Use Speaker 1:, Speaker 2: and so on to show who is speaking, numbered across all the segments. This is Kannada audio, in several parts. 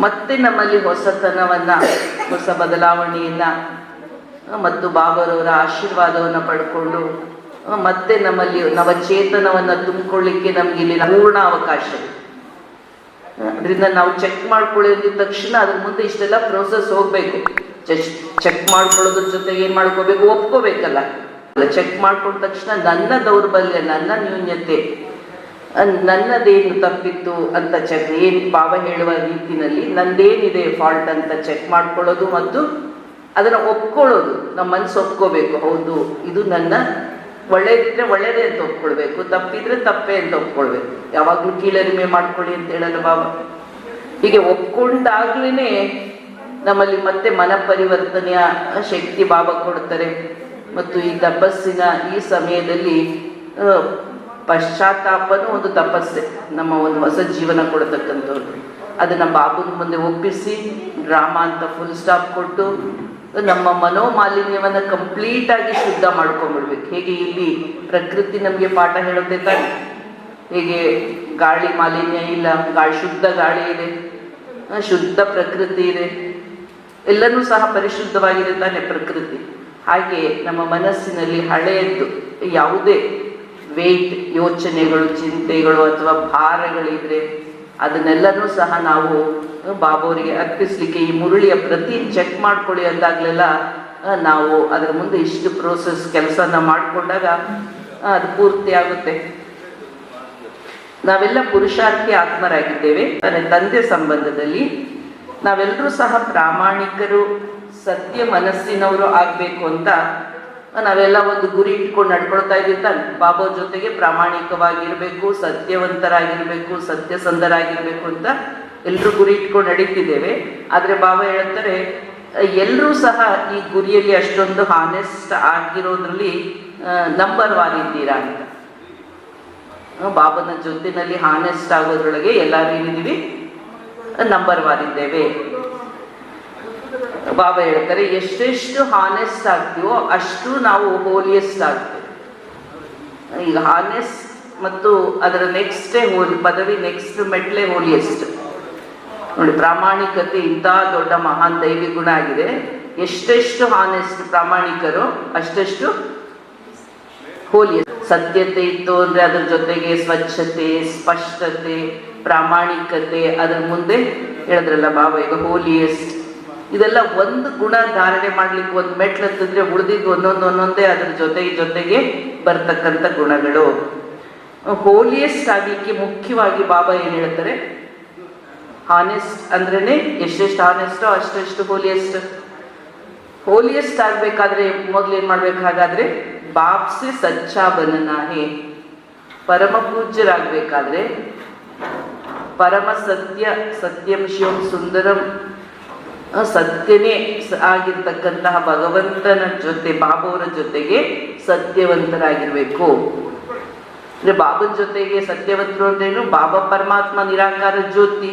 Speaker 1: ಮತ್ತೆ ನಮ್ಮಲ್ಲಿ ಹೊಸತನವನ್ನು, ಹೊಸ ಬದಲಾವಣೆಯನ್ನು ಮತ್ತು ಬಾಬರವರ ಆಶೀರ್ವಾದವನ್ನು ಪಡ್ಕೊಂಡು ಮತ್ತೆ ನಮ್ಮಲ್ಲಿ ನವಚೇತನವನ್ನು ತುಂಬಿಕೊಳ್ಳಿಕ್ಕೆ ನಮ್ಗೆ ಇಲ್ಲಿ ಪೂರ್ಣ ಅವಕಾಶ ಇದೆ. ಅದರಿಂದ ನಾವು ಚೆಕ್ ಮಾಡ್ಕೊಳ್ಳಿದ ತಕ್ಷಣ ಅದ್ರ ಮುಂದೆ ಇಷ್ಟೆಲ್ಲ ಪ್ರೋಸೆಸ್ ಹೋಗ್ಬೇಕು. ಚೆಕ್ ಮಾಡ್ಕೊಳ್ಳೋದ್ರ ಜೊತೆಗೆ ಏನು ಮಾಡ್ಕೋಬೇಕು, ಒಪ್ಕೋಬೇಕಲ್ಲ. ಚೆಕ್ ಮಾಡ್ಕೊಂಡ ತಕ್ಷಣ ನನ್ನ ದೌರ್ಬಲ್ಯ, ನನ್ನ ನ್ಯೂನ್ಯತೆ, ನನ್ನದೇನು ತಪ್ಪಿತ್ತು ಅಂತ ಚೆಕ್, ಏನು ಬಾಬಾ ಹೇಳುವ ರೀತಿನಲ್ಲಿ ನಂದೇನಿದೆ ಫಾಲ್ಟ್ ಅಂತ ಚೆಕ್ ಮಾಡ್ಕೊಳ್ಳೋದು ಮತ್ತು ಅದನ್ನು ಒಪ್ಕೊಳ್ಳೋದು. ನಮ್ಮ ಮನಸ್ಸು ಒಪ್ಕೋಬೇಕು, ಹೌದು ಇದು ನನ್ನ ಒಳ್ಳೇದಿದ್ರೆ ಒಳ್ಳೇದೇ ಅಂತ ಒಪ್ಕೊಳ್ಬೇಕು, ತಪ್ಪಿದ್ರೆ ತಪ್ಪೇ ಅಂತ ಒಪ್ಕೊಳ್ಬೇಕು. ಯಾವಾಗಲೂ ಕೀಳರಿಮೆ ಮಾಡ್ಕೊಳ್ಳಿ ಅಂತ ಹೇಳಲ್ಲ ಬಾಬಾ. ಹೀಗೆ ಒಪ್ಕೊಂಡಾಗ್ಲೇ ನಮ್ಮಲ್ಲಿ ಮತ್ತೆ ಮನ ಪರಿವರ್ತನೆಯ ಶಕ್ತಿ ಬಾಬಾ ಕೊಡ್ತಾರೆ. ಮತ್ತು ಈ ತಪಸ್ಸಿನ ಈ ಸಮಯದಲ್ಲಿ ಪಶ್ಚಾತ್ತಾಪನೂ ಒಂದು ತಪಸ್ಸೆ, ನಮ್ಮ ಒಂದು ಹೊಸ ಜೀವನ ಕೊಡತಕ್ಕಂಥವ್ರು. ಅದನ್ನು ಬಾಬುನ ಮುಂದೆ ಒಪ್ಪಿಸಿ ಡ್ರಾಮಾ ಅಂತ ಫುಲ್ ಸ್ಟಾಪ್ ಕೊಟ್ಟು ನಮ್ಮ ಮನೋಮಾಲಿನ್ಯವನ್ನು ಕಂಪ್ಲೀಟಾಗಿ ಶುದ್ಧ ಮಾಡ್ಕೊಂಡ್ಬಿಡ್ಬೇಕು. ಹೇಗೆ ಇಲ್ಲಿ ಪ್ರಕೃತಿ ನಮಗೆ ಪಾಠ ಹೇಳುತ್ತೆ ತಾನೆ, ಹೇಗೆ ಗಾಳಿ ಮಾಲಿನ್ಯ ಇಲ್ಲ, ಶುದ್ಧ ಗಾಳಿ ಇದೆ, ಶುದ್ಧ ಪ್ರಕೃತಿ ಇದೆ, ಎಲ್ಲನೂ ಸಹ ಪರಿಶುದ್ಧವಾಗಿದೆ ತಾನೆ ಪ್ರಕೃತಿ. ಹಾಗೆ ನಮ್ಮ ಮನಸ್ಸಿನಲ್ಲಿ ಹಳೆಯದ್ದು ಯಾವುದೇ ವೇಟ್, ಯೋಚನೆಗಳು, ಚಿಂತೆಗಳು ಅಥವಾ ಭಾರಗಳಿದ್ರೆ ಅದನ್ನೆಲ್ಲನೂ ಸಹ ನಾವು ಬಾಬಾವರಿಗೆ ಅರ್ಪಿಸ್ಲಿಕ್ಕೆ ಈ ಮುರುಳಿಯ ಪ್ರತಿ ಚೆಕ್ ಮಾಡ್ಕೊಳ್ಳಿ ಅಂದಾಗಲೆಲ್ಲ ನಾವು ಅದರ ಮುಂದೆ ಇಷ್ಟು ಪ್ರೋಸೆಸ್ ಕೆಲಸನ ಮಾಡಿಕೊಂಡಾಗ ಅದು ಪೂರ್ತಿ ಆಗುತ್ತೆ. ನಾವೆಲ್ಲ ಪುರುಷಾರ್ಥಿ ಆತ್ಮರಾಗಿದ್ದೇವೆ. ತಂದೆ ಸಂಬಂಧದಲ್ಲಿ ನಾವೆಲ್ಲರೂ ಸಹ ಪ್ರಾಮಾಣಿಕರು, ಸತ್ಯ ಮನಸ್ಸಿನವರು ಆಗಬೇಕು ಅಂತ ನಾವೆಲ್ಲ ಒಂದು ಗುರಿ ಇಟ್ಕೊಂಡು ನಡ್ಕೊಳ್ತಾ ಇದ್ದೀವಿ ತಾನೆ. ಬಾಬಾ ಜೊತೆಗೆ ಪ್ರಾಮಾಣಿಕವಾಗಿರ್ಬೇಕು, ಸತ್ಯವಂತರಾಗಿರ್ಬೇಕು, ಸತ್ಯಸಂಧರಾಗಿರ್ಬೇಕು ಅಂತ ಎಲ್ಲರೂ ಗುರಿ ಇಟ್ಕೊಂಡು ನಡೀತಿದ್ದೇವೆ. ಆದರೆ ಬಾಬಾ ಹೇಳ್ತಾರೆ ಎಲ್ಲರೂ ಸಹ ಈ ಗುರಿಯಲ್ಲಿ ಅಷ್ಟೊಂದು ಹಾನೆಸ್ಟ್ ಆಗಿರೋದ್ರಲ್ಲಿ ನಂಬರ್ ವಾರ್ ಇದ್ದೀರಾ ಅಂತ. ಬಾಬನ ಜೊತೆನಲ್ಲಿ ಹಾನೆಸ್ಟ್ ಆಗೋದ್ರೊಳಗೆ ಎಲ್ಲರೂ ಏನಿದ್ದೀವಿ, ನಂಬರ್ ವಾರ್ ಇದ್ದೇವೆ. ಬಾಬಾ ಹೇಳ್ತಾರೆ ಎಷ್ಟೆಷ್ಟು ಹಾನೆಸ್ಟ್ ಆಗ್ತೀವೋ ಅಷ್ಟು ನಾವು ಹೋಲಿಯೆಸ್ಟ್ ಆಗ್ತೇವೆ. ಈಗ ಹಾನೆಸ್ಟ್ ಮತ್ತು ಅದರ ನೆಕ್ಸ್ಟೇ ಪದವಿ, ನೆಕ್ಸ್ಟ್ ಮೆಟ್ಲೆ ಹೋಲಿಯೆಸ್ಟ್. ನೋಡಿ, ಪ್ರಾಮಾಣಿಕತೆ ಇಂಥ ದೊಡ್ಡ ಮಹಾನ್ ದೈವಿ ಗುಣ ಆಗಿದೆ. ಎಷ್ಟೆಷ್ಟು ಹಾನೆಸ್ಟ್ ಪ್ರಾಮಾಣಿಕರು ಅಷ್ಟೆಷ್ಟು ಹೋಲಿಯೆಸ್ಟ್. ಸತ್ಯತೆ ಇತ್ತು ಅಂದರೆ ಅದ್ರ ಜೊತೆಗೆ ಸ್ವಚ್ಛತೆ, ಸ್ಪಷ್ಟತೆ, ಪ್ರಾಮಾಣಿಕತೆ, ಅದ್ರ ಮುಂದೆ ಹೇಳಿದ್ರಲ್ಲ ಬಾಬಾ ಈಗ ಹೋಲಿಯೆಸ್ಟ್. ಇದೆಲ್ಲ ಒಂದು ಗುಣ ಧಾರಣೆ ಮಾಡ್ಲಿಕ್ಕೆ ಒಂದು ಮೆಟ್ಲು ಹತ್ತಿದ್ರೆ ಉಳಿದಿದ್ದು ಒಂದೊಂದೇ ಅದ್ರ ಜೊತೆಗೆ ಬರ್ತಕ್ಕಂಥ ಗುಣಗಳು. ಹೋಲಿಯೆಸ್ಟ್ ಆಗ್ಲಿಕ್ಕೆ ಮುಖ್ಯವಾಗಿ ಬಾಬಾ ಏನು ಹೇಳ್ತಾರೆ, ಹಾನೆಸ್ಟ್ ಅಂದ್ರೇನೆ ಎಷ್ಟೆಷ್ಟು ಹಾನೆಸ್ಟೋ ಅಷ್ಟೆಷ್ಟು ಹೋಲಿಯೆಸ್ಟ್. ಹೋಲಿಯೆಸ್ಟ್ ಆಗ್ಬೇಕಾದ್ರೆ ಮೊದಲು ಏನು ಮಾಡ್ಬೇಕು, ಹಾಗಾದ್ರೆ ಬಾಪ್ಸೆ ಸಚ್ಚಾ ಬನನಾ ಹೇ. ಪರಮ ಪೂಜ್ಯರಾಗಬೇಕಾದ್ರೆ ಪರಮ ಸತ್ಯ, ಸತ್ಯಂ ಶಿವಂ ಸುಂದರಂ, ಸತ್ಯನೇ ಆಗಿರ್ತಕ್ಕಂತಹ ಭಗವಂತನ ಜೊತೆ, ಬಾಬಾವರ ಜೊತೆಗೆ ಸತ್ಯವಂತರಾಗಿರ್ಬೇಕು. ಅಂದ್ರೆ ಬಾಬನ ಜೊತೆಗೆ ಸತ್ಯವಂತರು ಅಂದ್ರೇನು, ಬಾಬಾ ಪರಮಾತ್ಮ ನಿರಾಕಾರ ಜ್ಯೋತಿ.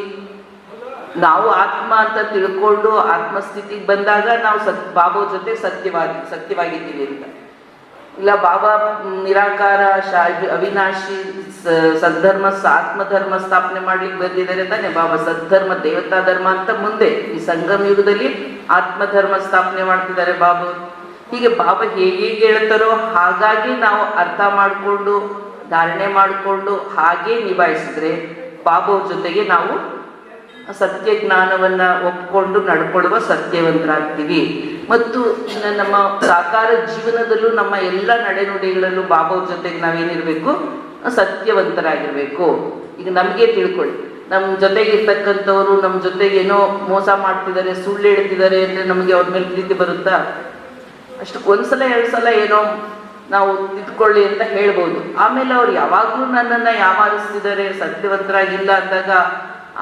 Speaker 1: ನಾವು ಆತ್ಮ ಅಂತ ತಿಳ್ಕೊಂಡು ಆತ್ಮಸ್ಥಿತಿಗೆ ಬಂದಾಗ ನಾವು ಬಾಬಾ ಜೊತೆ ಸತ್ಯವಾಗಿದ್ದೀವಿ ಅಂತ. ಇಲ್ಲ ಬಾಬಾ ನಿರಾಕಾರ ಅವಿನಾಶಿ ಸದ್ಧರ್ಮ ಆತ್ಮಧರ್ಮ ಸ್ಥಾಪನೆ ಮಾಡ್ಲಿಕ್ಕೆ ಬಂದಿದ್ದಾರೆ ತಾನೆ. ಬಾಬಾ ಸದ್ಧರ್ಮ ದೇವತಾ ಧರ್ಮ ಅಂತ ಮುಂದೆ ಈ ಸಂಗಮ ಯುಗದಲ್ಲಿ ಆತ್ಮಧರ್ಮ ಸ್ಥಾಪನೆ ಮಾಡ್ತಿದ್ದಾರೆ ಬಾಬಾ. ಹೀಗೆ ಬಾಬಾ ಹೇಗೆ ಹೇಳ್ತಾರೋ ಹಾಗಾಗಿ ನಾವು ಅರ್ಥ ಮಾಡಿಕೊಂಡು ಧಾರಣೆ ಮಾಡಿಕೊಂಡು ಹಾಗೆ ನಿಭಾಯಿಸಿದ್ರೆ ಬಾಬಾ ಜೊತೆಗೆ ನಾವು ಸತ್ಯ ಜ್ಞಾನವನ್ನ ಒಪ್ಕೊಂಡು ನಡ್ಕೊಳ್ಳುವ ಸತ್ಯವಂತರಾಗ್ತೀವಿ. ಮತ್ತು ನಮ್ಮ ಸಾಕಾರ ಜೀವನದಲ್ಲೂ ನಮ್ಮ ಎಲ್ಲ ನಡೆನುಡಿಗಳಲ್ಲೂ ಬಾಬಾ ಜೊತೆಗೆ ನಾವೇನಿರ್ಬೇಕು, ಸತ್ಯವಂತರಾಗಿರ್ಬೇಕು. ಈಗ ನಮಗೆ ತಿಳ್ಕೊಳ್ಳಿ, ನಮ್ಮ ಜೊತೆಗೆ ಇರ್ತಕ್ಕಂಥವ್ರು ನಮ್ಮ ಜೊತೆಗೆ ಏನೋ ಮೋಸ ಮಾಡ್ತಿದ್ದಾರೆ, ಸುಳ್ಳು ಹೇಳ್ತಿದ್ದಾರೆ ಅಂದರೆ ನಮಗೆ ಅವ್ರ ಮೇಲೆ ಪ್ರೀತಿ ಬರುತ್ತಾ? ಅಷ್ಟು ಒಂದ್ಸಲ ಎರಡು ಸಲ ಏನೋ ನಾವು ತಿದ್ಕೊಳ್ಳಿ ಅಂತ ಹೇಳ್ಬೋದು. ಆಮೇಲೆ ಅವ್ರು ಯಾವಾಗಲೂ ನನ್ನನ್ನು ಯಾಮಾರಿಸ್ತಿದ್ದಾರೆ, ಸತ್ಯವಂತರಾಗಿಲ್ಲ ಅಂದಾಗ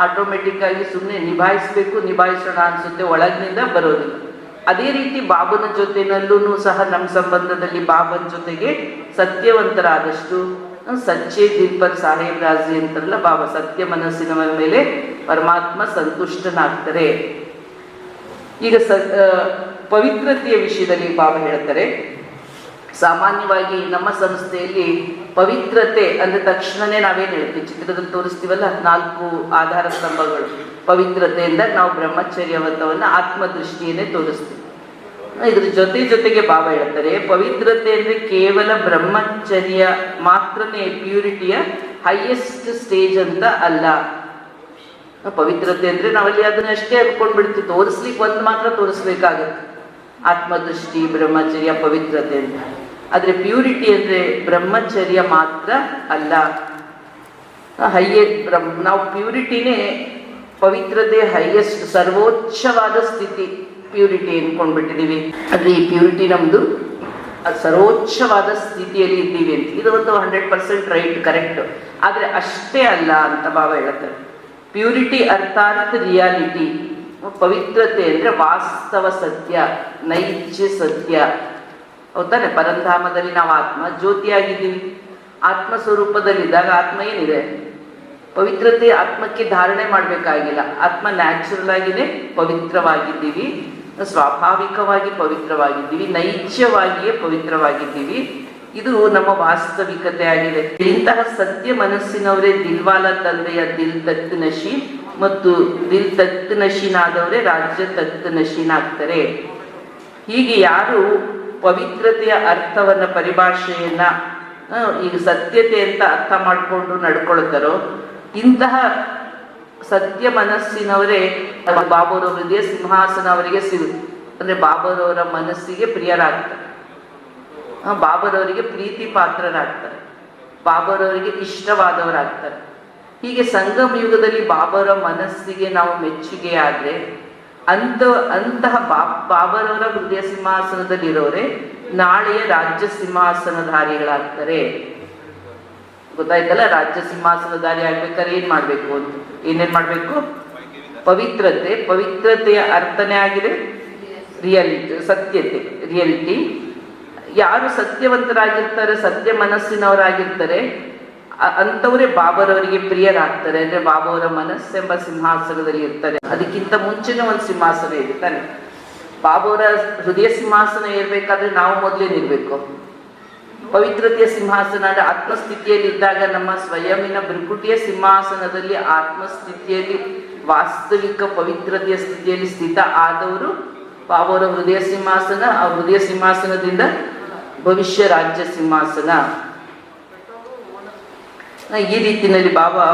Speaker 1: ಆಟೋಮೆಟಿಕ್ ಆಗಿ ಸುಮ್ಮನೆ ನಿಭಾಯಿಸೋಣ ಅನ್ಸುತ್ತೆ, ಒಳಗಿನಿಂದ ಬರೋದಿಲ್ಲ. ಅದೇ ರೀತಿ ಬಾಬನ ಜೊತೆನಲ್ಲೂ ಸಹ ನಮ್ಮ ಸಂಬಂಧದಲ್ಲಿ ಬಾಬನ ಜೊತೆಗೆ ಸತ್ಯವಂತರಾದಷ್ಟು ಸಚ್ಚೆ ದಿಲ್ಪರ್ ಸಾಹೇಬ್ ರಾಜಿ ಅಂತಾರಲ್ಲ ಬಾಬಾ, ಸತ್ಯ ಮನಸ್ಸಿನ ಮೇಲೆ ಪರಮಾತ್ಮ ಸಂತುಷ್ಟನಾಗ್ತಾರೆ. ಈಗ ಪವಿತ್ರತೆಯ ವಿಷಯದಲ್ಲಿ ಬಾಬಾ ಹೇಳ್ತಾರೆ, ಸಾಮಾನ್ಯವಾಗಿ ನಮ್ಮ ಸಂಸ್ಥೆಯಲ್ಲಿ ಪವಿತ್ರತೆ ಅಂದ್ರೆ ತಕ್ಷಣನೇ ನಾವೇನು ಹೇಳ್ತೀವಿ, ಚಿತ್ರದಲ್ಲಿ ತೋರಿಸ್ತೀವಲ್ಲ 4 ಆಧಾರ ಸ್ತಂಭಗಳು. ಪವಿತ್ರತೆ ಎಂದಾಗ ನಾವು ಬ್ರಹ್ಮಚರ್ಯವತವನ್ನ ಆತ್ಮದೃಷ್ಟಿಯನ್ನೇ ತೋರಿಸ್ತೀವಿ. ಇದ್ರ ಜೊತೆಗೆ ಬಾಬಾ ಹೇಳ್ತಾರೆ, ಪವಿತ್ರತೆ ಅಂದ್ರೆ ಕೇವಲ ಬ್ರಹ್ಮಚರ್ಯ ಮಾತ್ರನೇ ಪ್ಯೂರಿಟಿಯ ಹೈಯೆಸ್ಟ್ ಸ್ಟೇಜ್ ಅಂತ ಅಲ್ಲ. ಪವಿತ್ರತೆ ಅಂದ್ರೆ ನಾವಲ್ಲಿ ಅದನ್ನ ಅಷ್ಟೇ ಅನ್ಕೊಂಡ್ಬಿಡ್ತೀವಿ, ತೋರಿಸ್ಲಿಕ್ಕೆ ಒಂದು ಮಾತ್ರ ತೋರಿಸ್ಬೇಕಾಗತ್ತೆ, ಆತ್ಮದೃಷ್ಟಿ, ಬ್ರಹ್ಮಚರ್ಯ, ಪವಿತ್ರತೆ ಅಂತ. ಆದ್ರೆ ಪ್ಯೂರಿಟಿ ಅಂದ್ರೆ ಬ್ರಹ್ಮಚರ್ಯ ಮಾತ್ರ ಅಲ್ಲ. ನಾವು ಪ್ಯೂರಿಟಿನೇ, ಪವಿತ್ರತೆ ಹೈಯೆಸ್ಟ್ ಸರ್ವೋಚ್ಚವಾದ ಸ್ಥಿತಿ ಪ್ಯೂರಿಟಿ ಅನ್ಕೊಂಡ್ಬಿಟ್ಟಿದೀವಿ. ಆದ್ರೆ ಈ ಪ್ಯೂರಿಟಿ ನಮ್ದು ಸರ್ವೋಚ್ಚವಾದ ಸ್ಥಿತಿಯಲ್ಲಿ ಇದ್ದೀವಿ ಅಂತ, ಇದು ಒಂದು 100% ರೈಟ್, ಕರೆಕ್ಟ್. ಆದ್ರೆ ಅಷ್ಟೇ ಅಲ್ಲ ಅಂತ ಬಾಬಾ ಹೇಳ್ತಾರೆ. ಪ್ಯೂರಿಟಿ ಅರ್ಥಾತ್ ರಿಯಾಲಿಟಿ. ಪವಿತ್ರತೆ ಅಂದ್ರೆ ವಾಸ್ತವ ಸತ್ಯ, ನೈಜ ಸತ್ಯ. ಹೌದಾನೆ? ಪರಂಧಾಮದಲ್ಲಿ ನಾವು ಆತ್ಮ ಜ್ಯೋತಿಯಾಗಿದ್ದೀವಿ. ಆತ್ಮ ಸ್ವರೂಪದಲ್ಲಿದ್ದಾಗ ಆತ್ಮ ಏನಿದೆ? ಪವಿತ್ರತೆ ಆತ್ಮಕ್ಕೆ ಧಾರಣೆ ಮಾಡಬೇಕಾಗಿಲ್ಲ. ಆತ್ಮ ನ್ಯಾಚುರಲ್ ಆಗಿನೇ ಪವಿತ್ರವಾಗಿದ್ದೀವಿ, ಸ್ವಾಭಾವಿಕವಾಗಿ ಪವಿತ್ರವಾಗಿದ್ದೀವಿ, ನೈಜವಾಗಿಯೇ ಪವಿತ್ರವಾಗಿದ್ದೀವಿ. ಇದು ನಮ್ಮ ವಾಸ್ತವಿಕತೆ ಆಗಿದೆ. ಇಂತಹ ಸತ್ಯ ಮನಸ್ಸಿನವರೇ ದಿಲ್ವಾಲ ತಂದೆಯ ದಿಲ್ ತಖ್ತ್ ನಶೀನ್ ಮತ್ತು ದಿಲ್ ತಖ್ತ್ ನಶೀನ್ ಆದವರೇ ರಾಜ್ಯ ತಖ್ತ್ ನಶೀನ್ ಆಗ್ತಾರೆ. ಹೀಗೆ ಯಾರು ಪವಿತ್ರತೆಯ ಅರ್ಥವನ್ನ, ಪರಿಭಾಷೆಯನ್ನ ಈಗ ಸತ್ಯತೆ ಅಂತ ಅರ್ಥ ಮಾಡಿಕೊಂಡು ನಡ್ಕೊಳ್ತಾರೋ, ಇಂತಹ ಸತ್ಯ ಮನಸ್ಸಿನವರೇ ಬಾಬಾರವರ ಹೃದಯ ಸಿಂಹಾಸನ ಅವರಿಗೆ ಸಿಗುತ್ತೆ. ಅಂದ್ರೆ ಬಾಬಾರವರ ಮನಸ್ಸಿಗೆ ಪ್ರಿಯರಾಗ್ತಾರೆ, ಬಾಬಾರವರಿಗೆ ಪ್ರೀತಿ ಪಾತ್ರರಾಗ್ತಾರೆ, ಬಾಬಾರವರಿಗೆ ಇಷ್ಟವಾದವರಾಗ್ತಾರೆ. ಹೀಗೆ ಸಂಗಮ ಯುಗದಲ್ಲಿ ಬಾಬಾರ ಮನಸ್ಸಿಗೆ ನಾವು ಮೆಚ್ಚುಗೆ ಆದ್ರೆ ಅಂತಹ ಬಾಬಾರವರ ಹೃದಯ ಸಿಂಹಾಸನದಲ್ಲಿರೋರೆ ನಾಳೆಯ ರಾಜ್ಯ ಸಿಂಹಾಸನಧಾರಿಗಳಾಗ್ತಾರೆ. ಗೊತ್ತಾಯ್ತಲ್ಲ? ರಾಜ್ಯ ಸಿಂಹಾಸನಧಾರಿ ಆಗ್ಬೇಕಾದ್ರೆ ಏನ್ ಮಾಡ್ಬೇಕು ಅಂತ, ಏನೇನ್ ಮಾಡ್ಬೇಕು? ಪವಿತ್ರತೆ. ಪವಿತ್ರತೆಯ ಅರ್ಥನೇ ಆಗಿದೆ ರಿಯಾಲಿಟಿ, ಸತ್ಯತೆ, ರಿಯಾಲಿಟಿ. ಯಾರು ಸತ್ಯವಂತರಾಗಿರ್ತಾರೆ, ಸತ್ಯ ಮನಸ್ಸಿನವರಾಗಿರ್ತಾರೆ, ಅಂಥವರೇ ಬಾಬಾರವರಿಗೆ ಪ್ರಿಯರಾಗ್ತಾರೆ. ಅಂದ್ರೆ ಬಾಬಾವರ ಮನಸ್ಸೆಂಬ ಸಿಂಹಾಸನದಲ್ಲಿ ಇರ್ತಾರೆ. ಅದಕ್ಕಿಂತ ಮುಂಚೆನೇ ಒಂದು ಸಿಂಹಾಸನ ಇದೆ ತಾನೆ. ಬಾಬಾವರ ಹೃದಯ ಸಿಂಹಾಸನ ಏರ್ಬೇಕಾದ್ರೆ ನಾವು ಮೊದಲೇನಿರ್ಬೇಕು? ಪವಿತ್ರತೆಯ ಸಿಂಹಾಸನ ಅಂದ್ರೆ ಆತ್ಮಸ್ಥಿತಿಯಲ್ಲಿ ಇದ್ದಾಗ ನಮ್ಮ ಸ್ವಯಂನ ಭೃಕುಟಿಯ ಸಿಂಹಾಸನದಲ್ಲಿ ಆತ್ಮಸ್ಥಿತಿಯಲ್ಲಿ ವಾಸ್ತವಿಕ ಪವಿತ್ರತೆಯ ಸ್ಥಿತಿಯಲ್ಲಿ ಸ್ಥಿತ ಆದವರು ಬಾಬಾವರ ಹೃದಯ ಸಿಂಹಾಸನ. ಆ ಹೃದಯ ಸಿಂಹಾಸನದಿಂದ ಭವಿಷ್ಯ ರಾಜ್ಯ ಸಿಂಹಾಸನ. ಈ ರೀತಿಯಲ್ಲಿ ಬಾಬಾ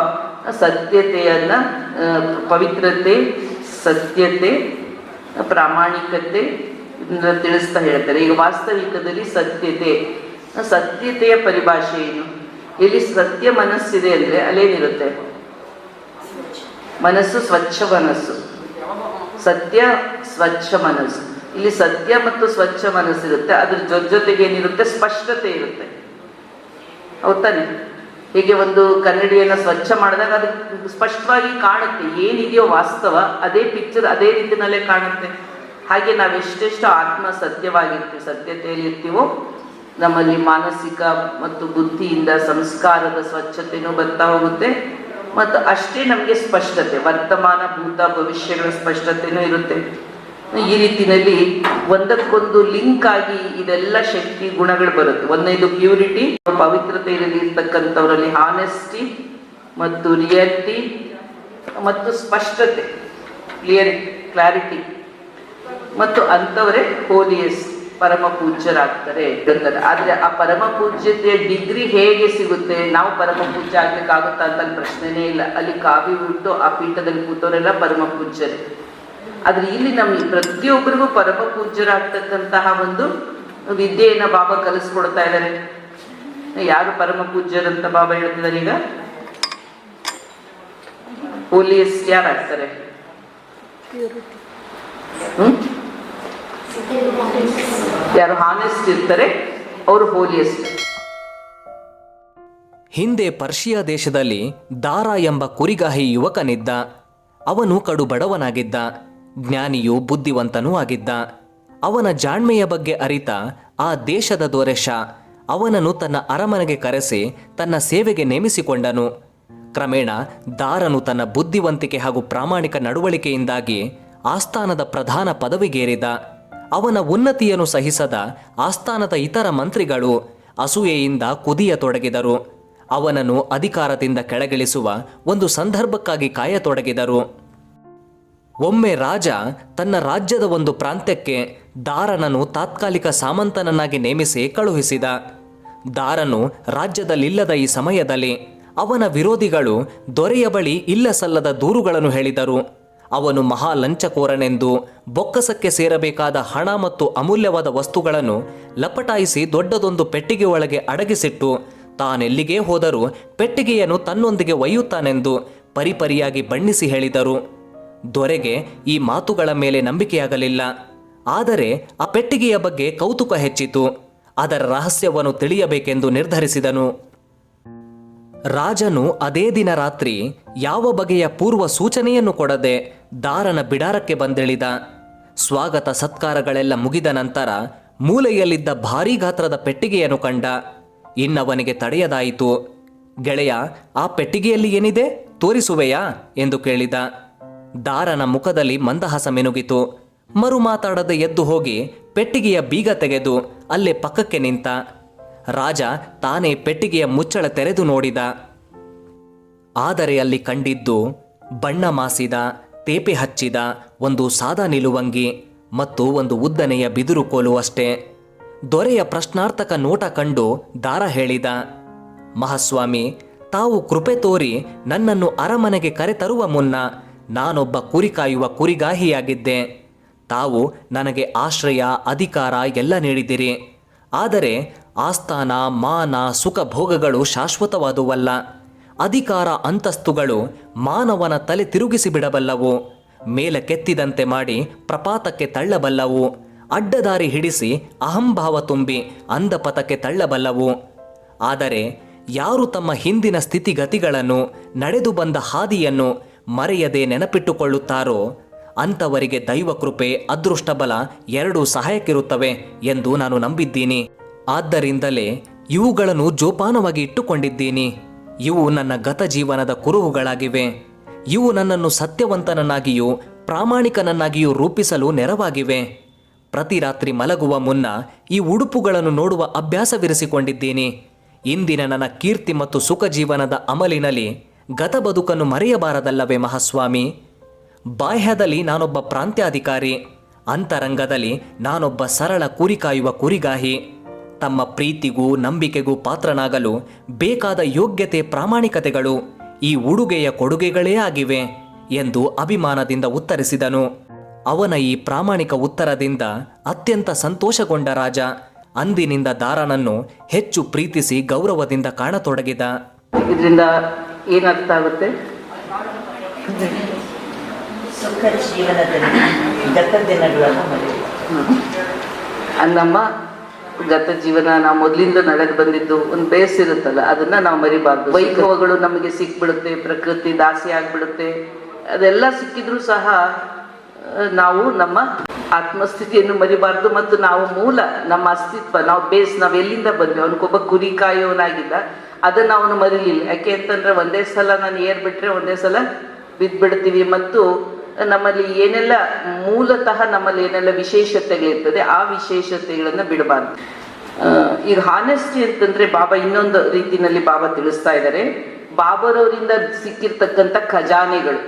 Speaker 1: ಸತ್ಯತೆಯನ್ನ, ಪವಿತ್ರತೆ, ಸತ್ಯತೆ, ಪ್ರಾಮಾಣಿಕತೆ ತಿಳಿಸ್ತಾ ಹೇಳ್ತಾರೆ. ಈಗ ವಾಸ್ತವಿಕದಲ್ಲಿ ಸತ್ಯತೆಯ ಪರಿಭಾಷೆ ಏನು? ಇಲ್ಲಿ ಸತ್ಯ ಮನಸ್ಸಿದೆ ಅಂದ್ರೆ ಅಲ್ಲೇನಿರುತ್ತೆ? ಮನಸ್ಸು ಸ್ವಚ್ಛ ಮನಸ್ಸು, ಸತ್ಯ ಸ್ವಚ್ಛ ಮನಸ್ಸು. ಇಲ್ಲಿ ಸತ್ಯ ಮತ್ತು ಸ್ವಚ್ಛ ಮನಸ್ಸಿರುತ್ತೆ, ಅದ್ರ ಜೊತೆಗೆ ಏನಿರುತ್ತೆ? ಸ್ಪಷ್ಟತೆ ಇರುತ್ತೆ. ಹೌದಾನೆ? ಹೀಗೆ ಒಂದು ಕನ್ನಡಿಯನ್ನ ಸ್ವಚ್ಛ ಮಾಡಿದಾಗ ಅದು ಸ್ಪಷ್ಟವಾಗಿ ಕಾಣುತ್ತೆ, ಏನಿದೆಯೋ ವಾಸ್ತವ ಅದೇ ಪಿಕ್ಚರ್ ಅದೇ ರೀತಿನಲ್ಲೇ ಕಾಣುತ್ತೆ. ಹಾಗೆ ನಾವೆಷ್ಟೆಷ್ಟು ಆತ್ಮ ಸತ್ಯವಾಗಿರ್ತೀವಿ, ಸತ್ಯತೆಯಲ್ಲಿ ಇರ್ತೀವೋ, ನಮ್ಮಲ್ಲಿ ಮಾನಸಿಕ ಮತ್ತು ಬುದ್ಧಿಯಿಂದ ಸಂಸ್ಕಾರದ ಸ್ವಚ್ಛತೆನೂ ಬರ್ತಾ ಹೋಗುತ್ತೆ. ಮತ್ತು ಅಷ್ಟೇ ನಮಗೆ ಸ್ಪಷ್ಟತೆ, ವರ್ತಮಾನ, ಭೂತ, ಭವಿಷ್ಯಗಳ ಸ್ಪಷ್ಟತೆನೂ ಇರುತ್ತೆ. ಈ ರೀತಿಯಲ್ಲಿ ಒಂದಕ್ಕೊಂದು ಲಿಂಕ್ ಆಗಿ ಇದೆಲ್ಲ ಶಕ್ತಿ ಗುಣಗಳು ಬರುತ್ತೆ. ಒಂದನೇದು ಪ್ಯೂರಿಟಿ, ಪವಿತ್ರತೆಯಲ್ಲಿ ಇರ್ತಕ್ಕಂಥವರಲ್ಲಿ ಹಾನೆಸ್ಟಿ ಮತ್ತು ರಿಯಾಲಿಟಿ ಮತ್ತು ಸ್ಪಷ್ಟತೆ, ಕ್ಲಾರಿಟಿ. ಮತ್ತು ಅಂಥವರೇ ಹೋಲಿಯಸ್ಟ್, ಪರಮ ಪೂಜ್ಯರಾಗ್ತಾರೆ. ಆದ್ರೆ ಆ ಪರಮ ಪೂಜ್ಯತೆಯ ಡಿಗ್ರಿ ಹೇಗೆ ಸಿಗುತ್ತೆ? ನಾವು ಪರಮ ಪೂಜ್ಯ ಆಗ್ಬೇಕಾಗುತ್ತಾ ಅಂತ ಪ್ರಶ್ನೆನೇ ಇಲ್ಲ. ಅಲ್ಲಿ ಕಾವಿ ಉಟ್ಟು ಆ ಪೀಠದಲ್ಲಿ ಕೂತವರೆಲ್ಲ ಪರಮ ಪೂಜ್ಯರೇ. ಆದ್ರೆ ಇಲ್ಲಿ ನಮ್ಗೆ ಪ್ರತಿಯೊಬ್ಬರಿಗೂ ಪರಮ ಪೂಜ್ಯರಾಗ್ತಕ್ಕಂತಹ ಒಂದು ವಿದ್ಯೆಯನ್ನ ಬಾಬಾ ಕಲಿಸ್ಕೊಡ್ತಾ ಇದ್ದಾರೆ. ಯಾರು ಪರಮ ಪೂಜ್ಯರಂತ ಬಾಬಾ ಹೇಳ್ತಿದ್ದಾರೆ? ಈಗ ಹೋಲಿಯಸ್ಟ್ ಯಾರಾಗ್ತಾರೆ? ಯಾರು ಹಾನೆಸ್ಟ್ ಇರ್ತಾರೆ ಅವರು ಹೋಲಿಯಸ್ಟ್.
Speaker 2: ಹಿಂದೆ ಪರ್ಷಿಯಾ ದೇಶದಲ್ಲಿ ದಾರ ಎಂಬ ಕುರಿಗಾಹಿ ಯುವಕನಿದ್ದ. ಅವನು ಕಡು ಬಡವನಾಗಿದ್ದ, ಜ್ಞಾನಿಯೂ ಬುದ್ಧಿವಂತನೂ ಆಗಿದ್ದ. ಅವನ ಜಾಣ್ಮೆಯ ಬಗ್ಗೆ ಅರಿತ ಆ ದೇಶದ ದೊರೆ ಶಾ ಅವನನ್ನು ತನ್ನ ಅರಮನೆಗೆ ಕರೆಸಿ ತನ್ನ ಸೇವೆಗೆ ನೇಮಿಸಿಕೊಂಡನು. ಕ್ರಮೇಣ ದಾರನು ತನ್ನ ಬುದ್ಧಿವಂತಿಕೆ ಹಾಗೂ ಪ್ರಾಮಾಣಿಕ ನಡವಳಿಕೆಯಿಂದಾಗಿ ಆಸ್ಥಾನದ ಪ್ರಧಾನ ಪದವಿಗೇರಿದ. ಅವನ ಉನ್ನತಿಯನ್ನು ಸಹಿಸದ ಆಸ್ಥಾನದ ಇತರ ಮಂತ್ರಿಗಳು ಅಸೂಯೆಯಿಂದ ಕುದಿಯತೊಡಗಿದರು. ಅವನನ್ನು ಅಧಿಕಾರದಿಂದ ಕೆಳಗಿಳಿಸುವ ಒಂದು ಸಂದರ್ಭಕ್ಕಾಗಿ ಕಾಯತೊಡಗಿದರು. ಒಮ್ಮೆ ರಾಜ ತನ್ನ ರಾಜ್ಯದ ಒಂದು ಪ್ರಾಂತ್ಯಕ್ಕೆ ದಾರನನ್ನು ತಾತ್ಕಾಲಿಕ ಸಾಮಂತನನ್ನಾಗಿ ನೇಮಿಸಿ ಕಳುಹಿಸಿದ. ದಾರನು ರಾಜ್ಯದಲ್ಲಿಲ್ಲದ ಈ ಸಮಯದಲ್ಲಿ ಅವನ ವಿರೋಧಿಗಳು ದೊರೆಯ ಬಳಿ ಇಲ್ಲ ಸಲ್ಲದ ದೂರುಗಳನ್ನು ಹೇಳಿದರು. ಅವನು ಮಹಾ ಲಂಚಕೋರನೆಂದು, ಬೊಕ್ಕಸಕ್ಕೆ ಸೇರಬೇಕಾದ ಹಣ ಮತ್ತು ಅಮೂಲ್ಯವಾದ ವಸ್ತುಗಳನ್ನು ಲಪಟಾಯಿಸಿ ದೊಡ್ಡದೊಂದು ಪೆಟ್ಟಿಗೆ ಒಳಗೆ ಅಡಗಿಸಿಟ್ಟು ತಾನೆಲ್ಲಿಗೇ ಹೋದರೂ ಪೆಟ್ಟಿಗೆಯನ್ನು ತನ್ನೊಂದಿಗೆ ಒಯ್ಯುತ್ತಾನೆಂದು ಪರಿಪರಿಯಾಗಿ ಬಣ್ಣಿಸಿ ಹೇಳಿದರು. ದೊರೆಗೆ ಈ ಮಾತುಗಳ ಮೇಲೆ ನಂಬಿಕೆಯಾಗಲಿಲ್ಲ. ಆದರೆ ಆ ಪೆಟ್ಟಿಗೆಯ ಬಗ್ಗೆ ಕೌತುಕ ಹೆಚ್ಚಿತು. ಅದರ ರಹಸ್ಯವನ್ನು ತಿಳಿಯಬೇಕೆಂದು ನಿರ್ಧರಿಸಿದನು. ರಾಜನು ಅದೇ ದಿನ ರಾತ್ರಿ ಯಾವ ಬಗೆಯ ಪೂರ್ವ ಸೂಚನೆಯನ್ನು ಕೊಡದೆ ದಾರನ ಬಿಡಾರಕ್ಕೆ ಬಂದಿಳಿದ. ಸ್ವಾಗತ ಸತ್ಕಾರಗಳೆಲ್ಲ ಮುಗಿದ ನಂತರ ಮೂಲೆಯಲ್ಲಿದ್ದ ಭಾರೀ ಗಾತ್ರದ ಪೆಟ್ಟಿಗೆಯನ್ನು ಕಂಡ. ಇನ್ನವನಿಗೆ ತಡೆಯದಾಯಿತು. ಗೆಳೆಯ, ಆ ಪೆಟ್ಟಿಗೆಯಲ್ಲಿ ಏನಿದೆ ತೋರಿಸುವೆಯಾ ಎಂದು ಕೇಳಿದ. ದಾರನ ಮುಖದಲ್ಲಿ ಮಂದಹಾಸ ಮಿನುಗಿತು. ಮರು ಮಾತಾಡದೆ ಎದ್ದು ಹೋಗಿ ಪೆಟ್ಟಿಗೆಯ ಬೀಗ ತೆಗೆದು ಅಲ್ಲೇ ಪಕ್ಕಕ್ಕೆ ನಿಂತ. ರಾಜ ತಾನೇ ಪೆಟ್ಟಿಗೆಯ ಮುಚ್ಚಳ ತೆರೆದು ನೋಡಿದ. ಆದರೆ ಅಲ್ಲಿ ಕಂಡಿದ್ದು ಬಣ್ಣ ಮಾಸಿದ, ತೇಪೆ ಹಚ್ಚಿದ ಒಂದು ಸಾದಾ ನಿಲುವಂಗಿ ಮತ್ತು ಒಂದು ಉದ್ದನೆಯ ಬಿದಿರು ಕೋಲು ಅಷ್ಟೇ. ದೊರೆಯ ಪ್ರಶ್ನಾರ್ಥಕ ನೋಟ ಕಂಡು ದಾರ ಹೇಳಿದ, ಮಹಾಸ್ವಾಮಿ, ತಾವು ಕೃಪೆ ತೋರಿ ನನ್ನನ್ನು ಅರಮನೆಗೆ ಕರೆತರುವ ಮುನ್ನ ನಾನೊಬ್ಬ ಕುರಿ ಕಾಯುವ ಕುರಿಗಾಹಿಯಾಗಿದ್ದೆ. ತಾವು ನನಗೆ ಆಶ್ರಯ, ಅಧಿಕಾರ ಎಲ್ಲ ನೀಡಿದಿರಿ. ಆದರೆ ಆಸ್ಥಾನ, ಮಾನ, ಸುಖ ಭೋಗಗಳು ಶಾಶ್ವತವಾದುವಲ್ಲ. ಅಧಿಕಾರ, ಅಂತಸ್ತುಗಳು ಮಾನವನ ತಲೆ ತಿರುಗಿಸಿ ಬಿಡಬಲ್ಲವು, ಮೇಲಕ್ಕೆತ್ತಿದಂತೆ ಮಾಡಿ ಪ್ರಪಾತಕ್ಕೆ ತಳ್ಳಬಲ್ಲವು, ಅಡ್ಡದಾರಿ ಹಿಡಿಸಿ ಅಹಂಭಾವ ತುಂಬಿ ಅಂಧಪಥಕ್ಕೆ ತಳ್ಳಬಲ್ಲವು. ಆದರೆ ಯಾರು ತಮ್ಮ ಹಿಂದಿನ ಸ್ಥಿತಿಗತಿಗಳನ್ನು, ನಡೆದು ಬಂದ ಹಾದಿಯನ್ನು ಮರೆಯದೆ ನೆನಪಿಟ್ಟುಕೊಳ್ಳುತ್ತಾರೋ ಅಂಥವರಿಗೆ ದೈವಕೃಪೆ, ಅದೃಷ್ಟಬಲ ಎರಡೂ ಸಹಾಯಕ್ಕಿರುತ್ತವೆ ಎಂದು ನಾನು ನಂಬಿದ್ದೀನಿ. ಆದ್ದರಿಂದಲೇ ಇವುಗಳನ್ನು ಜೋಪಾನವಾಗಿ ಇಟ್ಟುಕೊಂಡಿದ್ದೀನಿ. ಇವು ನನ್ನ ಗತ ಜೀವನದ ಕುರುಹುಗಳಾಗಿವೆ. ಇವು ನನ್ನನ್ನು ಸತ್ಯವಂತನನ್ನಾಗಿಯೂ ಪ್ರಾಮಾಣಿಕನನ್ನಾಗಿಯೂ ರೂಪಿಸಲು ನೆರವಾಗಿವೆ. ಪ್ರತಿ ರಾತ್ರಿ ಮಲಗುವ ಮುನ್ನ ಈ ಉಡುಪುಗಳನ್ನು ನೋಡುವ ಅಭ್ಯಾಸವಿರಿಸಿಕೊಂಡಿದ್ದೀನಿ. ಇಂದಿನ ನನ್ನ ಕೀರ್ತಿ ಮತ್ತು ಸುಖ ಜೀವನದ ಅಮಲಿನಲ್ಲಿ ಗತ ಬದುಕನ್ನು ಮರೆಯಬಾರದಲ್ಲವೇ ಮಹಾಸ್ವಾಮಿ? ಬಾಹ್ಯದಲ್ಲಿ ನಾನೊಬ್ಬ ಪ್ರಾಂತ್ಯಾಧಿಕಾರಿ, ಅಂತರಂಗದಲ್ಲಿ ನಾನೊಬ್ಬ ಸರಳ ಕುರಿ ಕಾಯುವ ಕುರಿಗಾಹಿ. ತಮ್ಮ ಪ್ರೀತಿಗೂ ನಂಬಿಕೆಗೂ ಪಾತ್ರನಾಗಲು ಬೇಕಾದ ಯೋಗ್ಯತೆ, ಪ್ರಾಮಾಣಿಕತೆಗಳು ಈ ಉಡುಗೆಯ ಕೊಡುಗೆಗಳೇ ಆಗಿವೆ ಎಂದು ಅಭಿಮಾನದಿಂದ ಉತ್ತರಿಸಿದನು. ಅವನ ಈ ಪ್ರಾಮಾಣಿಕ ಉತ್ತರದಿಂದ ಅತ್ಯಂತ ಸಂತೋಷಗೊಂಡ ರಾಜ ಅಂದಿನಿಂದ ದಾರನನ್ನು ಹೆಚ್ಚು ಪ್ರೀತಿಸಿ ಗೌರವದಿಂದ ಕಾಣತೊಡಗಿದ.
Speaker 1: ಇದರಿಂದ ಏನರ್ಥ ಆಗುತ್ತೆ?
Speaker 3: ಸುಖ ಜೀವನದಲ್ಲಿ ಗತ ದಿನಗಳನ್ನು ಮರೆಯುವುದು.
Speaker 1: ನಮ್ಮ ಗತ ಜೀವನ, ನಾವು ಮೊದಲಿಂದ ನಡೆದು ಬಂದಿದ್ದು ಒಂದು ಬೇಸಿರುತ್ತಲ್ಲ, ಅದನ್ನ ನಾವು ಮರಿಬಾರ್ದು. ವೈಭವಗಳು ನಮಗೆ ಸಿಕ್ಬಿಡುತ್ತೆ, ಪ್ರಕೃತಿ ದಾಸಿ ಆಗ್ಬಿಡುತ್ತೆ. ಅದೆಲ್ಲ ಸಿಕ್ಕಿದ್ರೂ ಸಹ ನಾವು ನಮ್ಮ ಆತ್ಮಸ್ಥಿತಿಯನ್ನು ಮರಿಬಾರ್ದು. ಮತ್ತು ನಾವು ಮೂಲ, ನಮ್ಮ ಅಸ್ತಿತ್ವ, ನಾವು ನಾವು ಎಲ್ಲಿಂದ ಬಂದ್ವಿ, ಅವನಿಗೊಬ್ಬ ಕುರಿ ಕಾಯೋನಾಗಿದ್ದ, ಅದನ್ನು ಅವನು ಮರಿಲಿಲ್ಲ. ಯಾಕೆ ಅಂತಂದ್ರೆ ಒಂದೇ ಸಲ ನಾನು ಏರ್ಬಿಟ್ರೆ ಒಂದೇ ಸಲ ಬಿದ್ದ್ಬಿಡ್ತೀವಿ. ಮತ್ತು ನಮ್ಮಲ್ಲಿ ಏನೆಲ್ಲ ಮೂಲತಃ ನಮ್ಮಲ್ಲಿ ಏನೆಲ್ಲ ವಿಶೇಷತೆಗಳಿರ್ತದೆ ಆ ವಿಶೇಷತೆಗಳನ್ನ ಬಿಡಬಾರ್ದು. ಈಗ ಹಾನೆಸ್ಟಿ ಅಂತಂದ್ರೆ ಬಾಬಾ ಇನ್ನೊಂದು ರೀತಿನಲ್ಲಿ ಬಾಬಾ ತಿಳಿಸ್ತಾ ಇದ್ದಾರೆ. ಬಾಬರವರಿಂದ ಸಿಕ್ಕಿರ್ತಕ್ಕಂಥ ಖಜಾನೆಗಳು,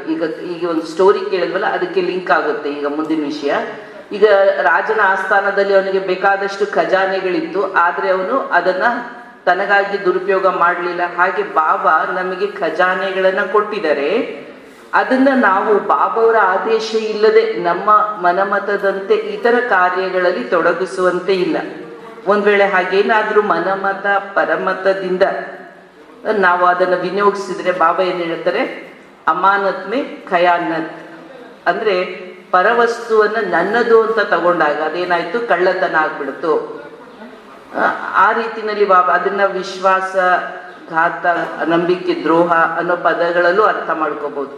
Speaker 1: ಈಗ ಒಂದು ಸ್ಟೋರಿ ಕೇಳಿದ್ವಲ್ಲ, ಅದಕ್ಕೆ ಲಿಂಕ್ ಆಗುತ್ತೆ ಈಗ ಮುಂದಿನ ವಿಷಯ. ಈಗ ರಾಜನ ಆಸ್ಥಾನದಲ್ಲಿ ಅವನಿಗೆ ಬೇಕಾದಷ್ಟು ಖಜಾನೆಗಳಿತ್ತು, ಆದ್ರೆ ಅವನು ಅದನ್ನ ತನಗಾಗಿ ದುರುಪಯೋಗ ಮಾಡಲಿಲ್ಲ. ಹಾಗೆ ಬಾಬಾ ನಮಗೆ ಖಜಾನೆಗಳನ್ನ ಕೊಟ್ಟಿದ್ದಾರೆ. ಅದನ್ನ ನಾವು ಬಾಬಾವರ ಆದೇಶ ಇಲ್ಲದೆ ನಮ್ಮ ಮನಮತದಂತೆ ಇತರ ಕಾರ್ಯಗಳಲ್ಲಿ ತೊಡಗಿಸುವಂತೆ ಇಲ್ಲ. ಒಂದ್ ವೇಳೆ ಹಾಗೇನಾದ್ರೂ ಮನಮತ ಪರಮತದಿಂದ ನಾವು ಅದನ್ನು ವಿನಿಯೋಗಿಸಿದ್ರೆ ಬಾಬಾ ಏನ್ ಹೇಳ್ತಾರೆ, ಅಮಾನತ್ ಮೇ ಖಯಾನತ್, ಅಂದ್ರೆ ಪರವಸ್ತುವನ್ನ ನನ್ನದು ಅಂತ ತಗೊಂಡಾಗ ಅದೇನಾಯ್ತು, ಕಳ್ಳತನ ಆಗ್ಬಿಡ್ತು. ಆ ರೀತಿನಲ್ಲಿ ಬಾಬಾ ಅದನ್ನ ವಿಶ್ವಾಸ ಘಾತ, ನಂಬಿಕೆ ದ್ರೋಹ ಅನ್ನೋ ಪದಗಳಲ್ಲೂ ಅರ್ಥ ಮಾಡ್ಕೋಬಹುದು.